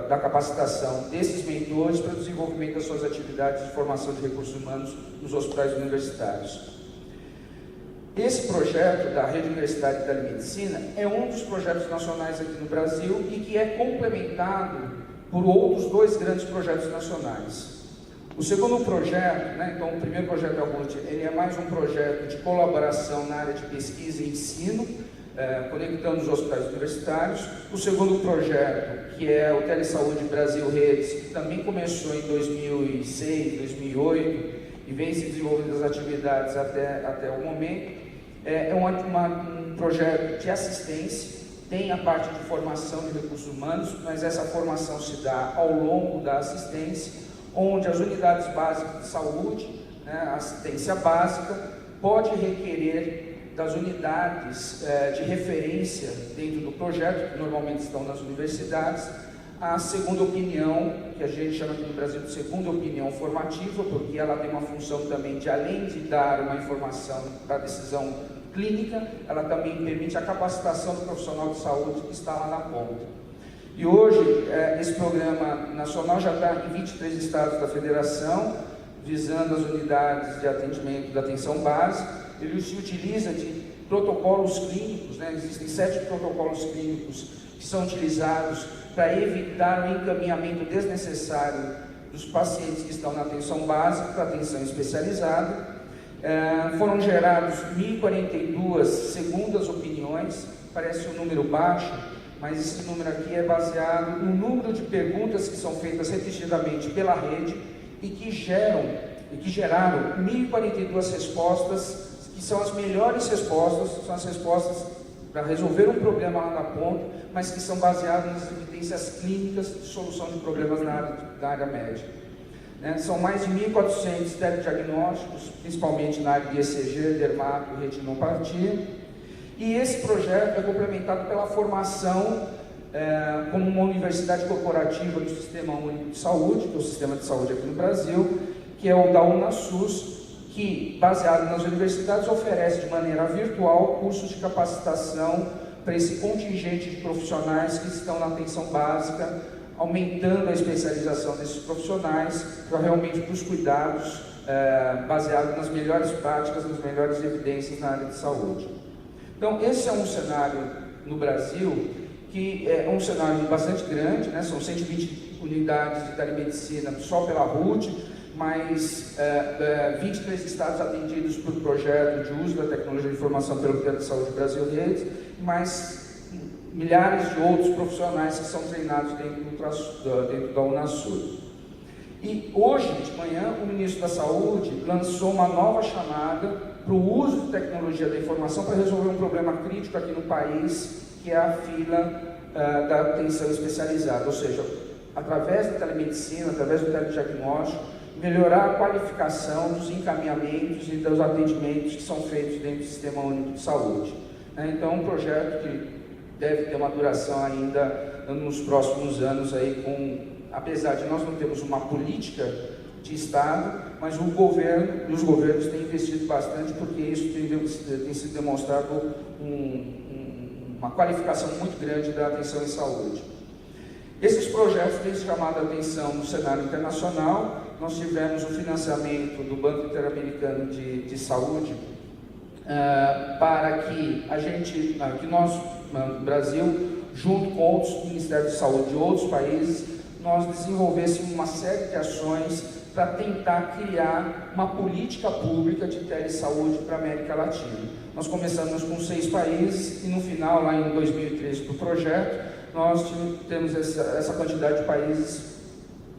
da capacitação desses mentores para o desenvolvimento das suas atividades de formação de recursos humanos nos hospitais universitários. Esse projeto da Rede Universitária de Telemedicina é um dos projetos nacionais aqui no Brasil e que é complementado por outros 2 grandes projetos nacionais. O segundo projeto, né, então o primeiro projeto é o RUT, ele é mais um projeto de colaboração na área de pesquisa e ensino, conectando os hospitais universitários. O segundo projeto, que é o Telesaúde Brasil Redes, que também começou em 2006, 2008 e vem se desenvolvendo as atividades até o momento, é um projeto de assistência, tem a parte de formação de recursos humanos, mas essa formação se dá ao longo da assistência, onde as unidades básicas de saúde, né, a assistência básica, pode requerer das unidades de referência dentro do projeto, que normalmente estão nas universidades, a segunda opinião, que a gente chama aqui no Brasil de segunda opinião formativa, porque ela tem uma função também de, além de dar uma informação para a decisão clínica, ela também permite a capacitação do profissional de saúde que está lá na ponta. E hoje, esse programa nacional já está em 23 estados da federação, visando as unidades de atendimento da atenção básica. Ele se utiliza de protocolos clínicos, né? Existem 7 protocolos clínicos que são utilizados para evitar o encaminhamento desnecessário dos pacientes que estão na atenção básica para atenção especializada. Foram gerados 1.042 segundas opiniões, parece um número baixo, mas esse número aqui é baseado no número de perguntas que são feitas repetidamente pela rede e que geraram 1.042 respostas, que são as melhores respostas, são as respostas para resolver um problema lá na ponta, mas que são baseadas nas evidências clínicas de solução de problemas da área médica. São mais de 1.400 telediagnósticos, principalmente na área de ECG, dermato e retinopatia. E esse projeto é complementado pela formação como uma universidade corporativa do Sistema Único de Saúde, que é o sistema de saúde aqui no Brasil, que é o da UNASUS, que, baseado nas universidades, oferece de maneira virtual cursos de capacitação para esse contingente de profissionais que estão na atenção básica, aumentando a especialização desses profissionais para realmente para os cuidados baseados nas melhores práticas, nas melhores evidências na área de saúde. Então, esse é um cenário no Brasil que é um cenário bastante grande, né? São 120 unidades de telemedicina só pela RUT, mais 23 estados atendidos por projeto de uso da tecnologia de informação pelo Plano de Saúde Brasil Redes, mais milhares de outros profissionais que são treinados dentro da UNASUR. E hoje de manhã o Ministro da Saúde lançou uma nova chamada para o uso de tecnologia da informação para resolver um problema crítico aqui no país, que é a fila da atenção especializada, ou seja, através da telemedicina, através do telediagnóstico, melhorar a qualificação dos encaminhamentos e dos atendimentos que são feitos dentro do Sistema Único de Saúde. Então, um projeto que deve ter uma duração ainda nos próximos anos, apesar de nós não termos uma política de Estado, mas o governo e os governos têm investido bastante, porque isso tem sido demonstrado uma qualificação muito grande da atenção em saúde. Esses projetos têm chamado a atenção no cenário internacional. Nós tivemos o financiamento do Banco Interamericano de Saúde para que nós, no Brasil, junto com outros Ministérios de Saúde de outros países, nós desenvolvêssemos uma série de ações para tentar criar uma política pública de telesaúde para a América Latina. Nós começamos com 6 países e no final, lá em 2013, do projeto, nós temos essa quantidade de países.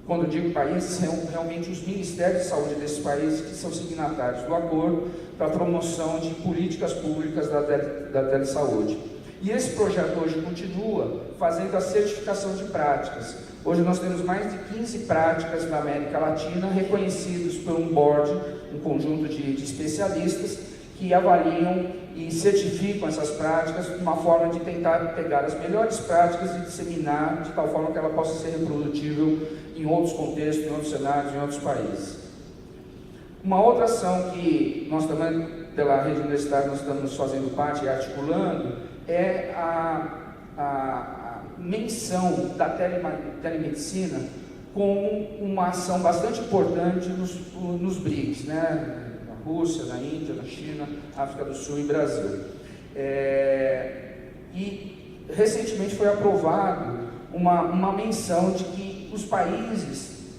Quando eu digo países, são realmente os ministérios de saúde desses países que são signatários do acordo para a promoção de políticas públicas da telesaúde. E esse projeto hoje continua fazendo a certificação de práticas. Hoje nós temos mais de 15 práticas na América Latina reconhecidas por um board, um conjunto de especialistas que avaliam e certificam essas práticas de uma forma de tentar pegar as melhores práticas e disseminar de tal forma que ela possa ser reprodutível em outros contextos, em outros cenários, em outros países. Uma outra ação que nós também, pela rede universitária, nós estamos fazendo parte e articulando é a menção da telemedicina como uma ação bastante importante nos BRICS, né? Na Rússia, na Índia, na China, África do Sul e Brasil. E recentemente foi aprovado uma menção de que os países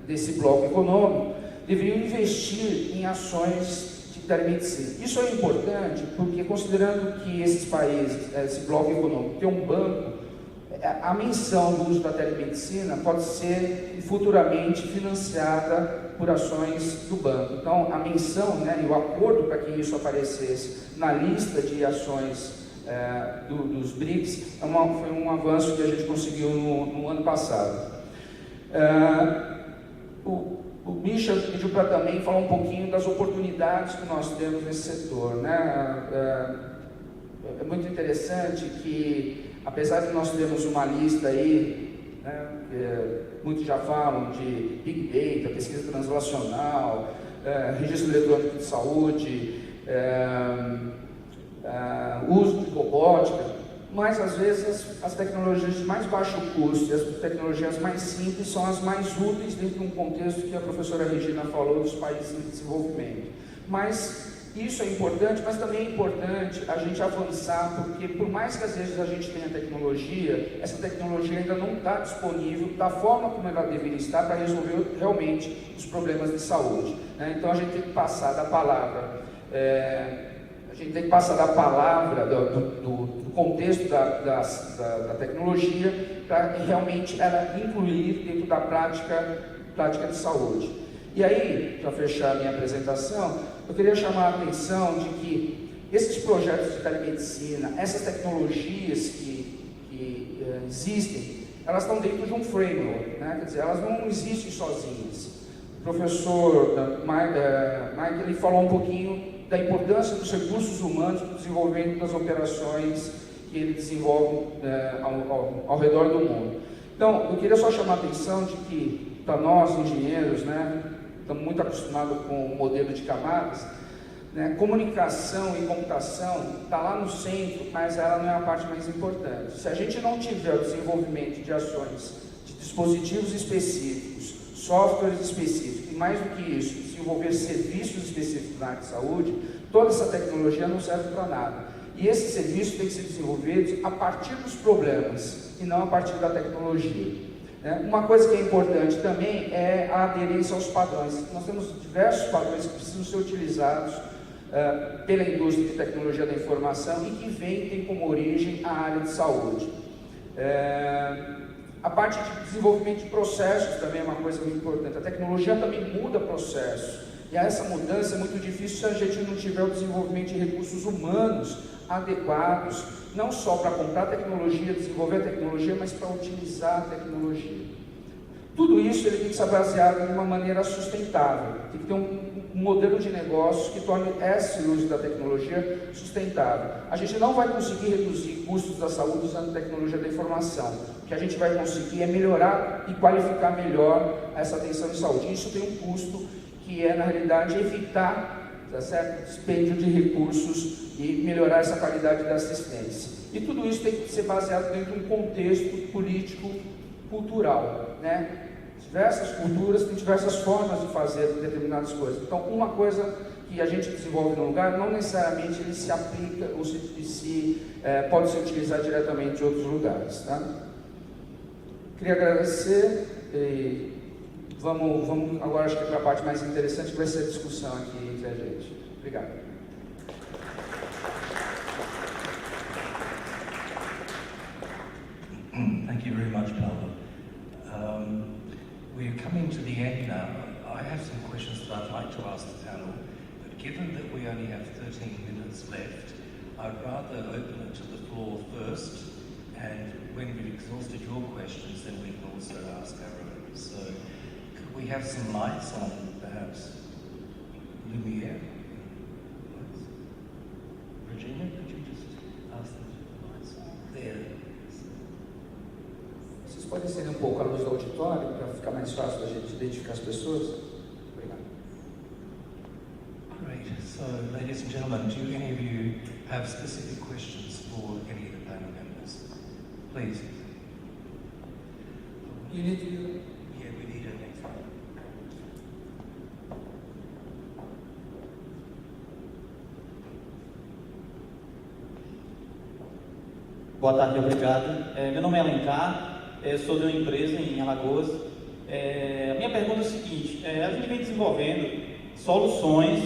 desse bloco econômico deveriam investir em ações de telemedicina. Isso é importante porque, considerando que esses países, esse bloco econômico, tem um banco, a menção do uso da telemedicina pode ser futuramente financiada por ações do banco. Então, a menção, né, e o acordo para que isso aparecesse na lista de ações dos BRICS foi um avanço que a gente conseguiu no ano passado. O Misha pediu para também falar um pouquinho das oportunidades que nós temos nesse setor, né? É muito interessante que, apesar de nós termos uma lista aí, né, muitos já falam de Big Data, pesquisa translacional, registro eletrônico de saúde, uso de robótica, mas às vezes as tecnologias de mais baixo custo e as tecnologias mais simples são as mais úteis dentro de um contexto que a professora Regina falou dos países em desenvolvimento. Mas isso é importante, mas também é importante a gente avançar, porque por mais que às vezes a gente tenha tecnologia, essa tecnologia ainda não está disponível da forma como ela deveria estar para resolver realmente os problemas de saúde, né? Então a gente tem que passar da palavra, do contexto da tecnologia para realmente ela incluir dentro da prática de saúde. E aí, para fechar a minha apresentação, eu queria chamar a atenção de que esses projetos de telemedicina, essas tecnologias que existem, elas estão dentro de um framework, né? Quer dizer, elas não existem sozinhas. O professor Mike ele falou um pouquinho da importância dos recursos humanos para o desenvolvimento das operações que ele desenvolve ao redor do mundo. Então, eu queria só chamar a atenção de que, para nós, engenheiros, né, estamos muito acostumados com o modelo de camadas, né, comunicação e computação está lá no centro, mas ela não é a parte mais importante. Se a gente não tiver o desenvolvimento de ações, de dispositivos específicos, softwares específicos, e mais do que isso, desenvolver serviços específicos na área de saúde, toda essa tecnologia não serve para nada. E esses serviços têm que ser desenvolvidos a partir dos problemas e não a partir da tecnologia. Uma coisa que é importante também é a aderência aos padrões. Nós temos diversos padrões que precisam ser utilizados pela indústria de tecnologia da informação e que tem como origem a área de saúde. A parte de desenvolvimento de processos também é uma coisa muito importante. A tecnologia também muda processos. E essa mudança é muito difícil se a gente não tiver o desenvolvimento de recursos humanos adequados, não só para comprar tecnologia, desenvolver a tecnologia, mas para utilizar a tecnologia. Tudo isso ele tem que ser baseado de uma maneira sustentável. Tem que ter um modelo de negócio que torne esse uso da tecnologia sustentável. A gente não vai conseguir reduzir custos da saúde usando tecnologia da informação. O que a gente vai conseguir é melhorar e qualificar melhor essa atenção em saúde. Isso tem um custo que é, na realidade, evitar, tá certo, dispêndio de recursos e melhorar essa qualidade da assistência. E tudo isso tem que ser baseado dentro de um contexto político-cultural, né? Diversas culturas têm diversas formas de fazer determinadas coisas. Então, uma coisa que a gente desenvolve num lugar, não necessariamente ele se aplica ou pode ser utilizado diretamente em outros lugares, tá? Queria agradecer e vamos agora, acho que para a parte mais interessante, que vai ser a discussão aqui entre a gente. Obrigado. you very much, Paula. We're coming to the end now. I have some questions that I'd like to ask the panel, but given that we only have 13 minutes left, I'd rather open it to the floor first, and when we've exhausted your questions, then we can also ask our own. So, could we have some lights on, perhaps? Lumiere? Virginia, could you just ask them to the lights? There. Vocês podem acender pouco a luz do auditório para ficar mais fácil da gente identificar as pessoas? Obrigado. Great. So, ladies and gentlemen, do any of you have specific questions for any of the panel members? Please. You need to... Yeah, we need a next one. Boa tarde, obrigado. Meu nome é Alencar, sou de uma empresa em Alagoas. A minha pergunta é o seguinte, a gente vem desenvolvendo soluções,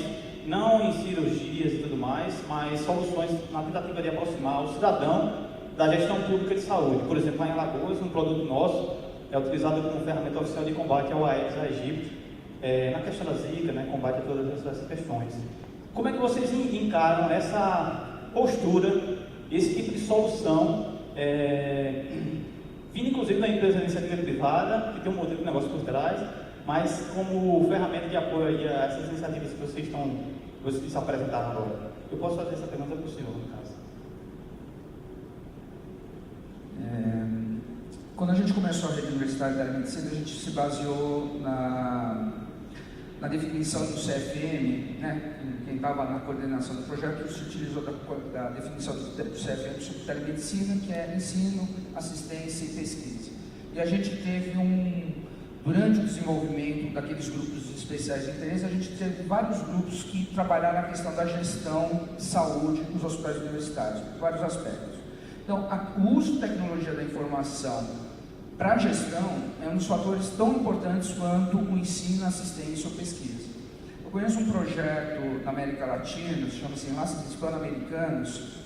não em cirurgias e tudo mais, mas soluções na tentativa de aproximar o cidadão da gestão pública de saúde. Por exemplo, lá em Alagoas, um produto nosso é utilizado como ferramenta oficial de combate ao Aedes aegypti, na questão da zika, né, combate a todas essas questões. Como é que vocês encaram essa postura, esse tipo de solução, vindo inclusive da empresa de iniciativa privada, que tem um modelo de negócio por trás, mas como ferramenta de apoio aí a essas iniciativas que vocês se apresentaram agora? Eu posso fazer essa pergunta para o senhor, no caso. Quando a gente começou a rede universitária da medicina, a gente se baseou na definição do CFM, né? Quem estava na coordenação do projeto se utilizou da definição do CFM sobre telemedicina, que é ensino, assistência e pesquisa. E a gente teve durante o desenvolvimento daqueles grupos especiais de interesse, a gente teve vários grupos que trabalharam na questão da gestão de saúde nos hospitais universitários, vários aspectos. Então, o uso de tecnologia da informação para a gestão é um dos fatores tão importantes quanto o ensino, assistência ou pesquisa. Eu conheço um projeto na América Latina, chama-se Enlaces Hispano-Americanos,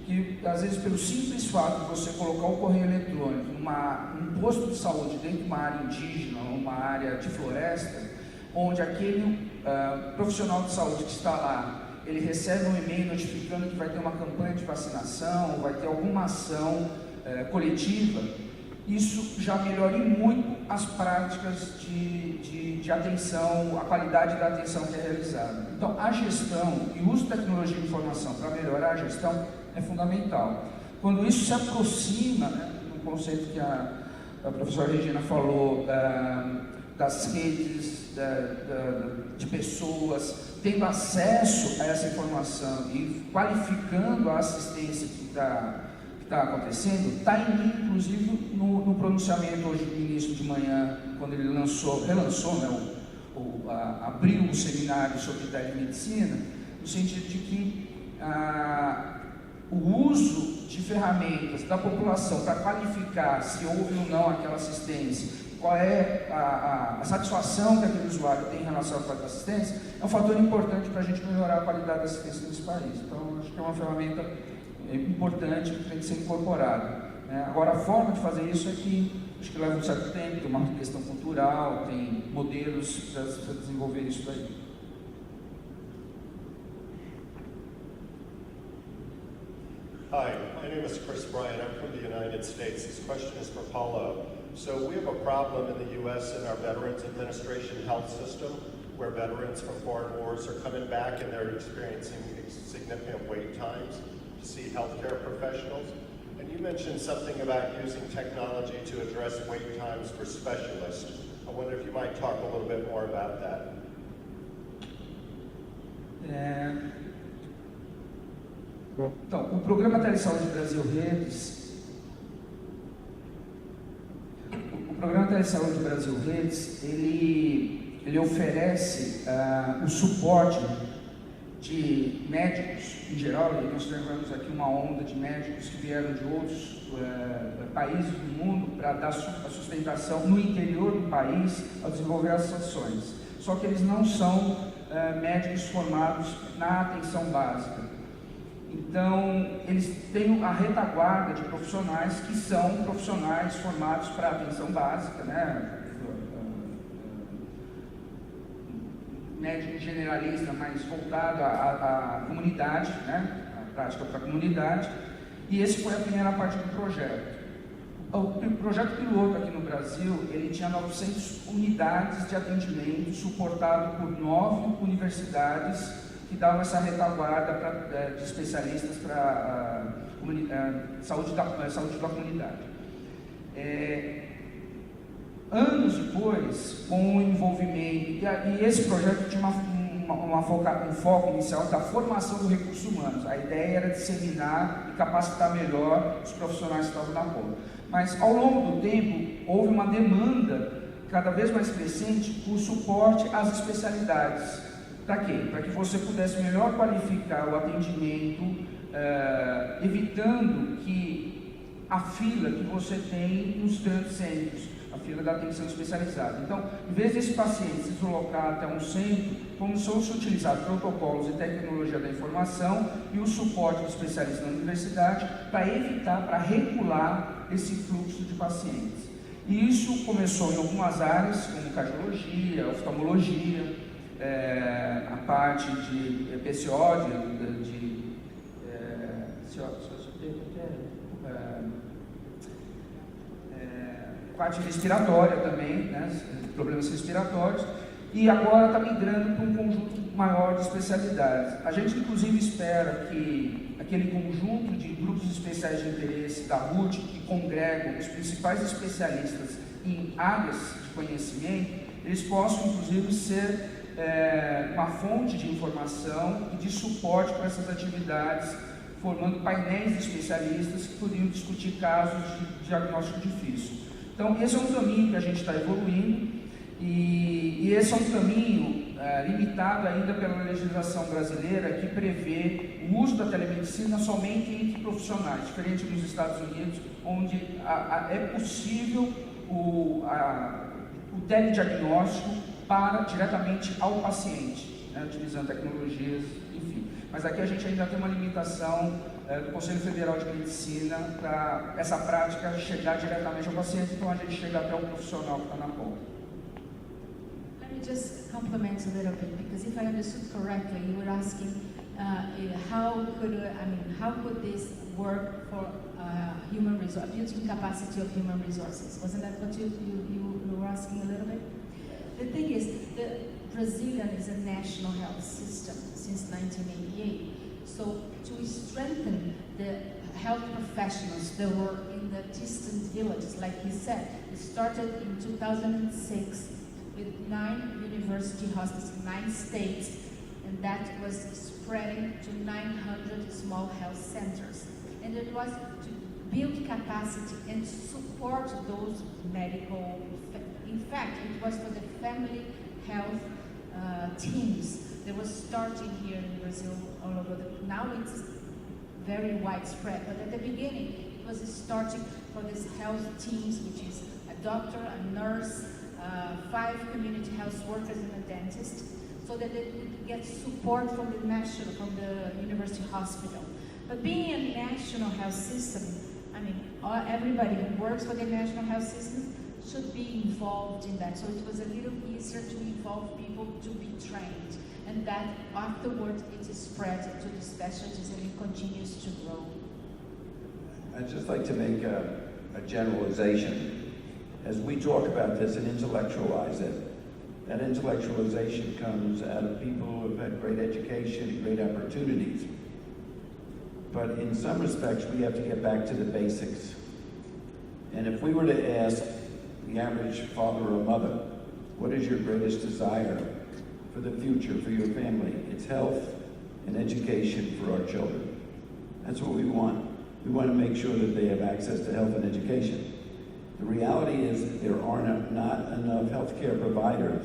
que às vezes pelo simples fato de você colocar o correio eletrônico num posto de saúde dentro de uma área indígena, uma área de floresta, onde aquele profissional de saúde que está lá, ele recebe um e-mail notificando que vai ter uma campanha de vacinação, vai ter alguma ação coletiva, isso já melhora muito as práticas de atenção, a qualidade da atenção que é realizada. Então, a gestão e o uso de tecnologia de informação para melhorar a gestão é fundamental. Quando isso se aproxima, né, do conceito que a professora Regina falou, das redes, de pessoas, tendo acesso a essa informação e qualificando a assistência que está acontecendo, está inclusive no pronunciamento hoje do ministro de manhã, quando ele relançou, né, abriu um seminário sobre telemedicina, no sentido de que o uso de ferramentas da população para qualificar se houve ou não aquela assistência, qual é a satisfação que aquele usuário tem em relação à qualidade da assistência, é um fator importante para a gente melhorar a qualidade da assistência nesse país. Então, acho que é uma ferramenta importante que tem que ser incorporada. Agora, a forma de fazer isso é que acho que leva um certo tempo, tem uma questão cultural, tem modelos para desenvolver isso daí. Hi, my name is Chris Bryan. I'm from the United States. This question is for Paulo. So we have a problem in the U.S. in our Veterans Administration health system where veterans from foreign wars are coming back and they're experiencing significant wait times to see healthcare professionals. And you mentioned something about using technology to address wait times for specialists. I wonder if you might talk a little bit more about that. Então, o Programa Telesaúde Brasil Redes, ele oferece o suporte de médicos em geral, e nós tivemos aqui uma onda de médicos que vieram de outros países do mundo para dar a sustentação no interior do país ao desenvolver as ações. Só que eles não são médicos formados na atenção básica. Então, eles têm a retaguarda de profissionais que são profissionais formados para atenção básica, né? Médico generalista, mas voltado à comunidade, né? A prática para a comunidade. E esse foi a primeira parte do projeto. O projeto piloto aqui no Brasil, ele tinha 900 unidades de atendimento suportado por 9 universidades que davam essa retaguarda de especialistas para saúde da comunidade. Anos depois, com o envolvimento, e esse projeto tinha um foco inicial da formação do recurso humano. A ideia era disseminar e capacitar melhor os profissionais que estavam na ponta. Mas, ao longo do tempo, houve uma demanda cada vez mais crescente por suporte às especialidades. Para quê? Para que você pudesse melhor qualificar o atendimento, evitando que a fila que você tem nos grandes centros, a fila da atenção especializada. Então, em vez desse paciente se deslocar até um centro, começou a se utilizar protocolos e tecnologia da informação e o suporte do especialista na universidade para evitar, para regular esse fluxo de pacientes. E isso começou em algumas áreas, como cardiologia, oftalmologia, a parte de PCO, parte respiratória também, né, problemas respiratórios, e agora está migrando para um conjunto maior de especialidades. A gente, inclusive, espera que aquele conjunto de grupos especiais de interesse da RUT, que congregam os principais especialistas em áreas de conhecimento, eles possam, inclusive, ser uma fonte de informação e de suporte para essas atividades, formando painéis de especialistas que poderiam discutir casos de diagnóstico difícil. Então, esse é um caminho que a gente está evoluindo e esse é um caminho limitado ainda pela legislação brasileira que prevê o uso da telemedicina somente entre profissionais, diferente dos Estados Unidos, onde é possível o telediagnóstico diretamente ao paciente, né, utilizando tecnologias, enfim. Mas aqui a gente ainda tem uma limitação do Conselho Federal de Medicina para essa prática chegar diretamente ao paciente, então a gente chega até o profissional que está na ponta. Let me just complement a little bit, because if I understood correctly, you were asking how could this work for human resource, building capacity of human resources? Wasn't that what you were asking a little bit? The thing is, the Brazilian is a national health system since 1988. So to strengthen the health professionals that were in the distant villages, like he said, it started in 2006 with 9 university hospitals in 9 states, and that was spreading to 900 small health centers. And it was to build capacity and support those medical, in fact, it was for the family health teams. They were starting here in Brazil all over now it's very widespread, but at the beginning it was starting for these health teams, which is a doctor, a nurse, 5 community health workers and a dentist, so that they could get support from the university hospital. But being a national health system, I mean, everybody who works for the national health system should be involved in that. So it was a little easier to involve people to be trained. And that afterwards it is spread to the specialties and it continues to grow. I'd just like to make a generalization. As we talk about this and intellectualize it, that intellectualization comes out of people who have had great education and great opportunities. But in some respects, we have to get back to the basics. And if we were to ask the average father or mother, what is your greatest desire for the future, for your family? It's health and education for our children. That's what we want. We want to make sure that they have access to health and education. The reality is that there are not enough healthcare providers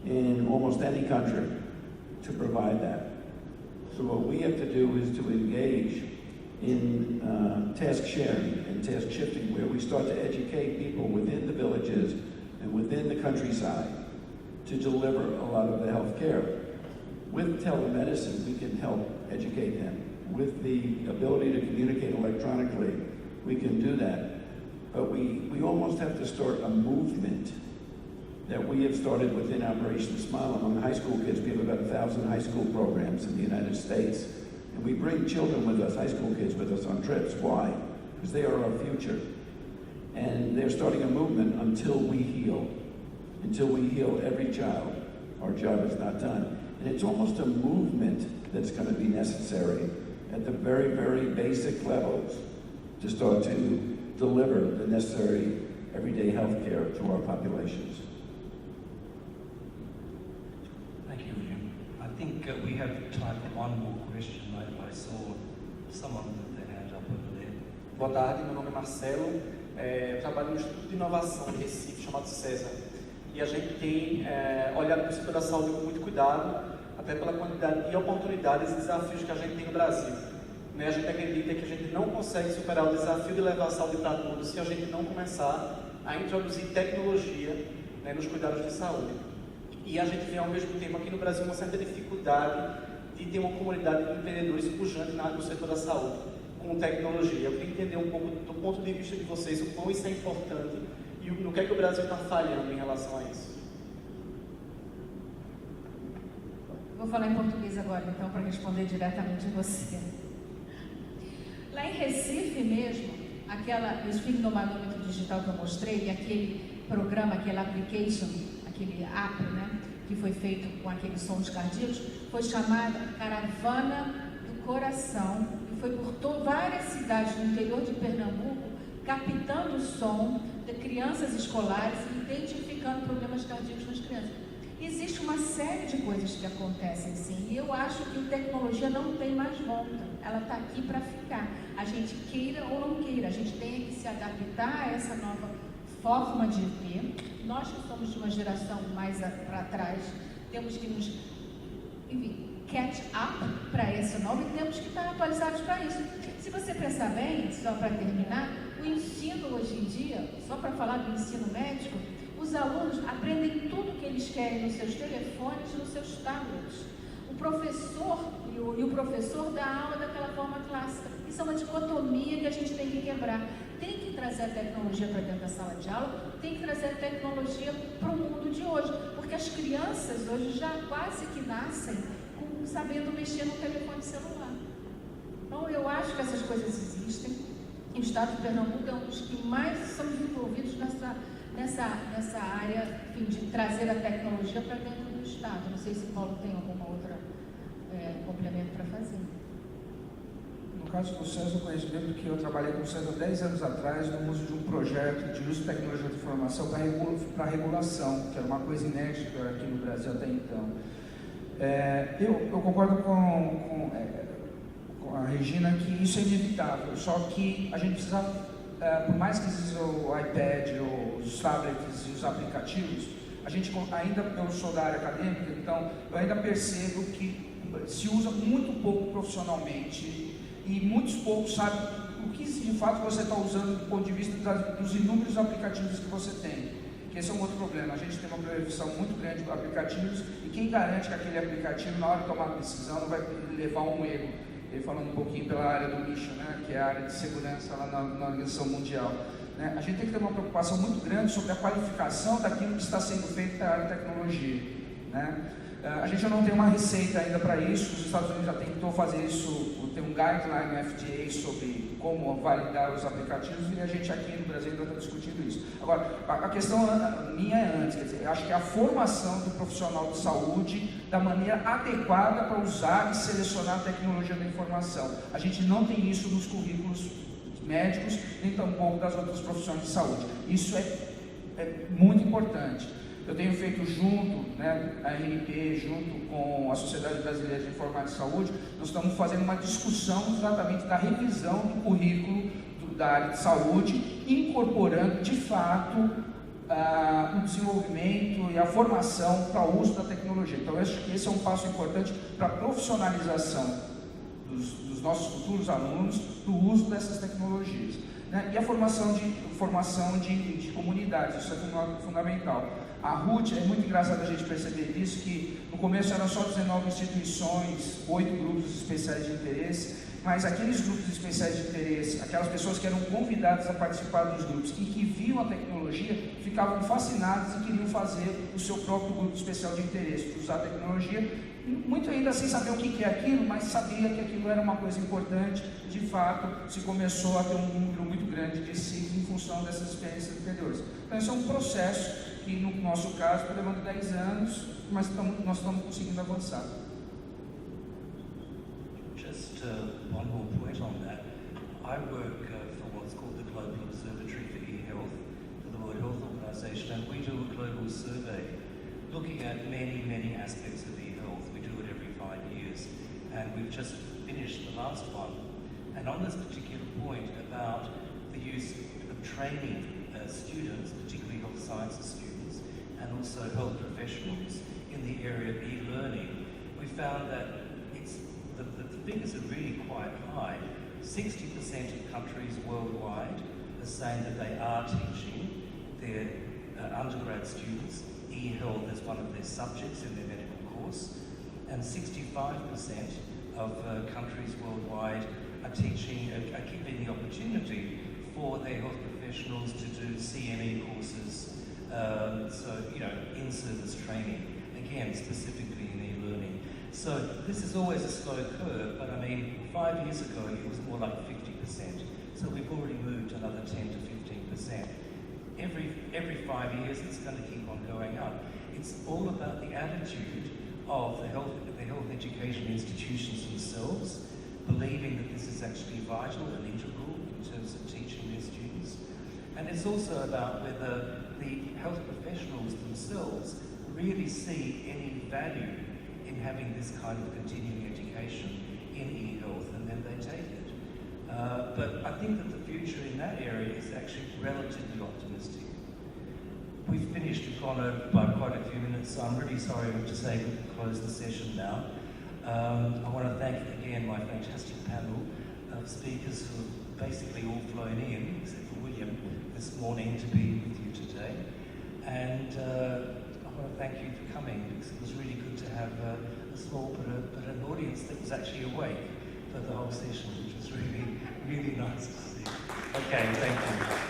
in almost any country to provide that. So what we have to do is to engage in task sharing and task shifting, where we start to educate people within the villages and within the countryside to deliver a lot of the health care. With telemedicine, we can help educate them. with the ability to communicate electronically, we can do that. But we almost have to start a movement that we have started within Operation Smile. Among high school kids, we have about 1,000 high school programs in the United States. And we bring children with us, high school kids with us on trips. Why? Because they are our future. And they're starting a movement until we heal. Until we heal every child, our job is not done. And it's almost a movement that's going to be necessary at the very, very basic levels to start to deliver the necessary everyday health care to our populations. Thank you, William. I think we have time for one more question. I saw someone with their hand up over there. Boa tarde, meu nome é Marcelo. Eu trabalho no Instituto de Inovação de Recife, chamado César. E a gente tem olhado para o setor da saúde com muito cuidado, até pela quantidade de oportunidades e desafios que a gente tem no Brasil. A gente acredita que a gente não consegue superar o desafio de levar a saúde para todos se a gente não começar a introduzir tecnologia nos cuidados de saúde. E a gente vê ao mesmo tempo aqui no Brasil uma certa dificuldade de ter uma comunidade de empreendedores pujante no setor da saúde, com tecnologia. Eu queria entender um pouco do ponto de vista de vocês, o quão isso é importante e no que é que o Brasil está falhando em relação a isso. Vou falar em português agora, então, para responder diretamente a você. Lá em Recife mesmo, esse fignomanômetro digital que eu mostrei, e aquele programa, aquele application, aquele app, né, que foi feito com aqueles sons cardíacos, foi chamada Caravana do Coração, e foi por várias cidades no interior de Pernambuco, captando o som de crianças escolares e identificando problemas cardíacos nas crianças. Existe uma série de coisas que acontecem, sim, e eu acho que a tecnologia não tem mais volta, ela está aqui para ficar. A gente queira ou não queira, a gente tem que se adaptar a essa nova forma de ver. Nós que somos de uma geração mais para trás, temos que nos, catch up para esse novo e temos que estar atualizados para isso. Se você pensar bem, só para terminar, o ensino hoje em dia, só para falar do ensino médico, os alunos aprendem tudo que eles querem nos seus telefones e nos seus tablets. O professor e o professor dá aula daquela forma clássica. Isso é uma dicotomia que a gente tem que quebrar. Tem que trazer a tecnologia para dentro da sala de aula, tem que trazer a tecnologia para o mundo de hoje, porque as crianças hoje já quase que nascem sabendo mexer no telefone celular. Então eu acho que essas coisas existem. E o Estado de Pernambuco é um dos que mais somos envolvidos nessa área, enfim, de trazer a tecnologia para dentro do Estado. Não sei se o Paulo tem alguma outra complemento para fazer. No caso do César, eu conheço mesmo que eu trabalhei com o César 10 anos atrás no uso de um projeto de uso de tecnologia de informação para regulação, que era uma coisa inédita aqui no Brasil até então. Eu concordo com a Regina que isso é inevitável, só que a gente precisa, por mais que exista o iPad, os tablets e os aplicativos, a gente ainda, eu sou da área acadêmica, então eu ainda percebo que se usa muito pouco profissionalmente e muitos poucos sabem o que de fato você está usando do ponto de vista dos inúmeros aplicativos que você tem. Que esse é um outro problema. A gente tem uma previsão muito grande de aplicativos e quem garante que aquele aplicativo, na hora de tomar a decisão, não vai levar a um erro. E falando um pouquinho pela área do MISHA, né, que é a área de segurança lá na Organização Mundial. Né? A gente tem que ter uma preocupação muito grande sobre a qualificação daquilo que está sendo feito na área de tecnologia. Né? A gente não tem uma receita ainda para isso, os Estados Unidos já tentou fazer isso, tem um guideline no FDA sobre como validar os aplicativos e a gente aqui no Brasil ainda está discutindo isso. Agora, a questão minha é antes, quer dizer, eu acho que a formação do profissional de saúde da maneira adequada para usar e selecionar a tecnologia da informação. A gente não tem isso nos currículos médicos, nem tampouco das outras profissões de saúde. Isso é muito importante. Eu tenho feito junto, né, a RNP, junto com a Sociedade Brasileira de Informática e Saúde, nós estamos fazendo uma discussão exatamente da revisão do currículo da área de saúde, incorporando de fato o desenvolvimento e a formação para o uso da tecnologia. Então, esse é um passo importante para a profissionalização dos nossos futuros alunos do uso dessas tecnologias. Né? E a formação de comunidades, isso é fundamental. A RUT, é muito engraçado a gente perceber isso, que no começo eram só 19 instituições, 8 grupos especiais de interesse, mas aqueles grupos especiais de interesse, aquelas pessoas que eram convidadas a participar dos grupos e que viam a tecnologia, ficavam fascinados e queriam fazer o seu próprio grupo especial de interesse, usar a tecnologia, muito ainda sem saber o que é aquilo, mas sabia que aquilo era uma coisa importante. De fato, se começou a ter um número muito grande de CIVs em função dessas experiências anteriores. Então, esse é um processo que, no nosso caso, está levando 10 anos, mas nós estamos conseguindo avançar. Just one more point on that. I work for what's called the Global Observatory for e-Health for the World Health Organization, and we do a global survey looking at many aspects of e-health. We do it every 5 years, and we've just finished the last one. And on this particular point about the use of training students, particularly health sciences students, and also health professionals in the area of e-learning, we found that the figures are really quite high. 60% of countries worldwide are saying that they are teaching their undergrad students e-health as one of their subjects in their medical course, and 65% of countries worldwide are teaching, are giving the opportunity for their health professionals to do CME courses, so, you know, in-service training, again, specifically in e-learning. So this is always a slow curve, but I mean, 5 years ago it was more like 50%. So we've already moved another 10 to 15%. Every 5 years it's going to keep on going up. It's all about the attitude of the health education institutions themselves, believing that this is actually vital and integral in terms of teaching their students. And it's also about whether the health professionals themselves really see any value in having this kind of continuing education in e-health, and then they take it. But I think that the future in that area is actually relatively optimistic. We've finished, we've gone over by quite a few minutes, so I'm really sorry to say we can close the session now. I want to thank again my fantastic panel of speakers who have basically all flown in, except for William, this morning to be with you today. And I want to thank you for coming, because it was really good to have a small but an audience that was actually awake for the whole session, which was really nice to see. Okay, thank you.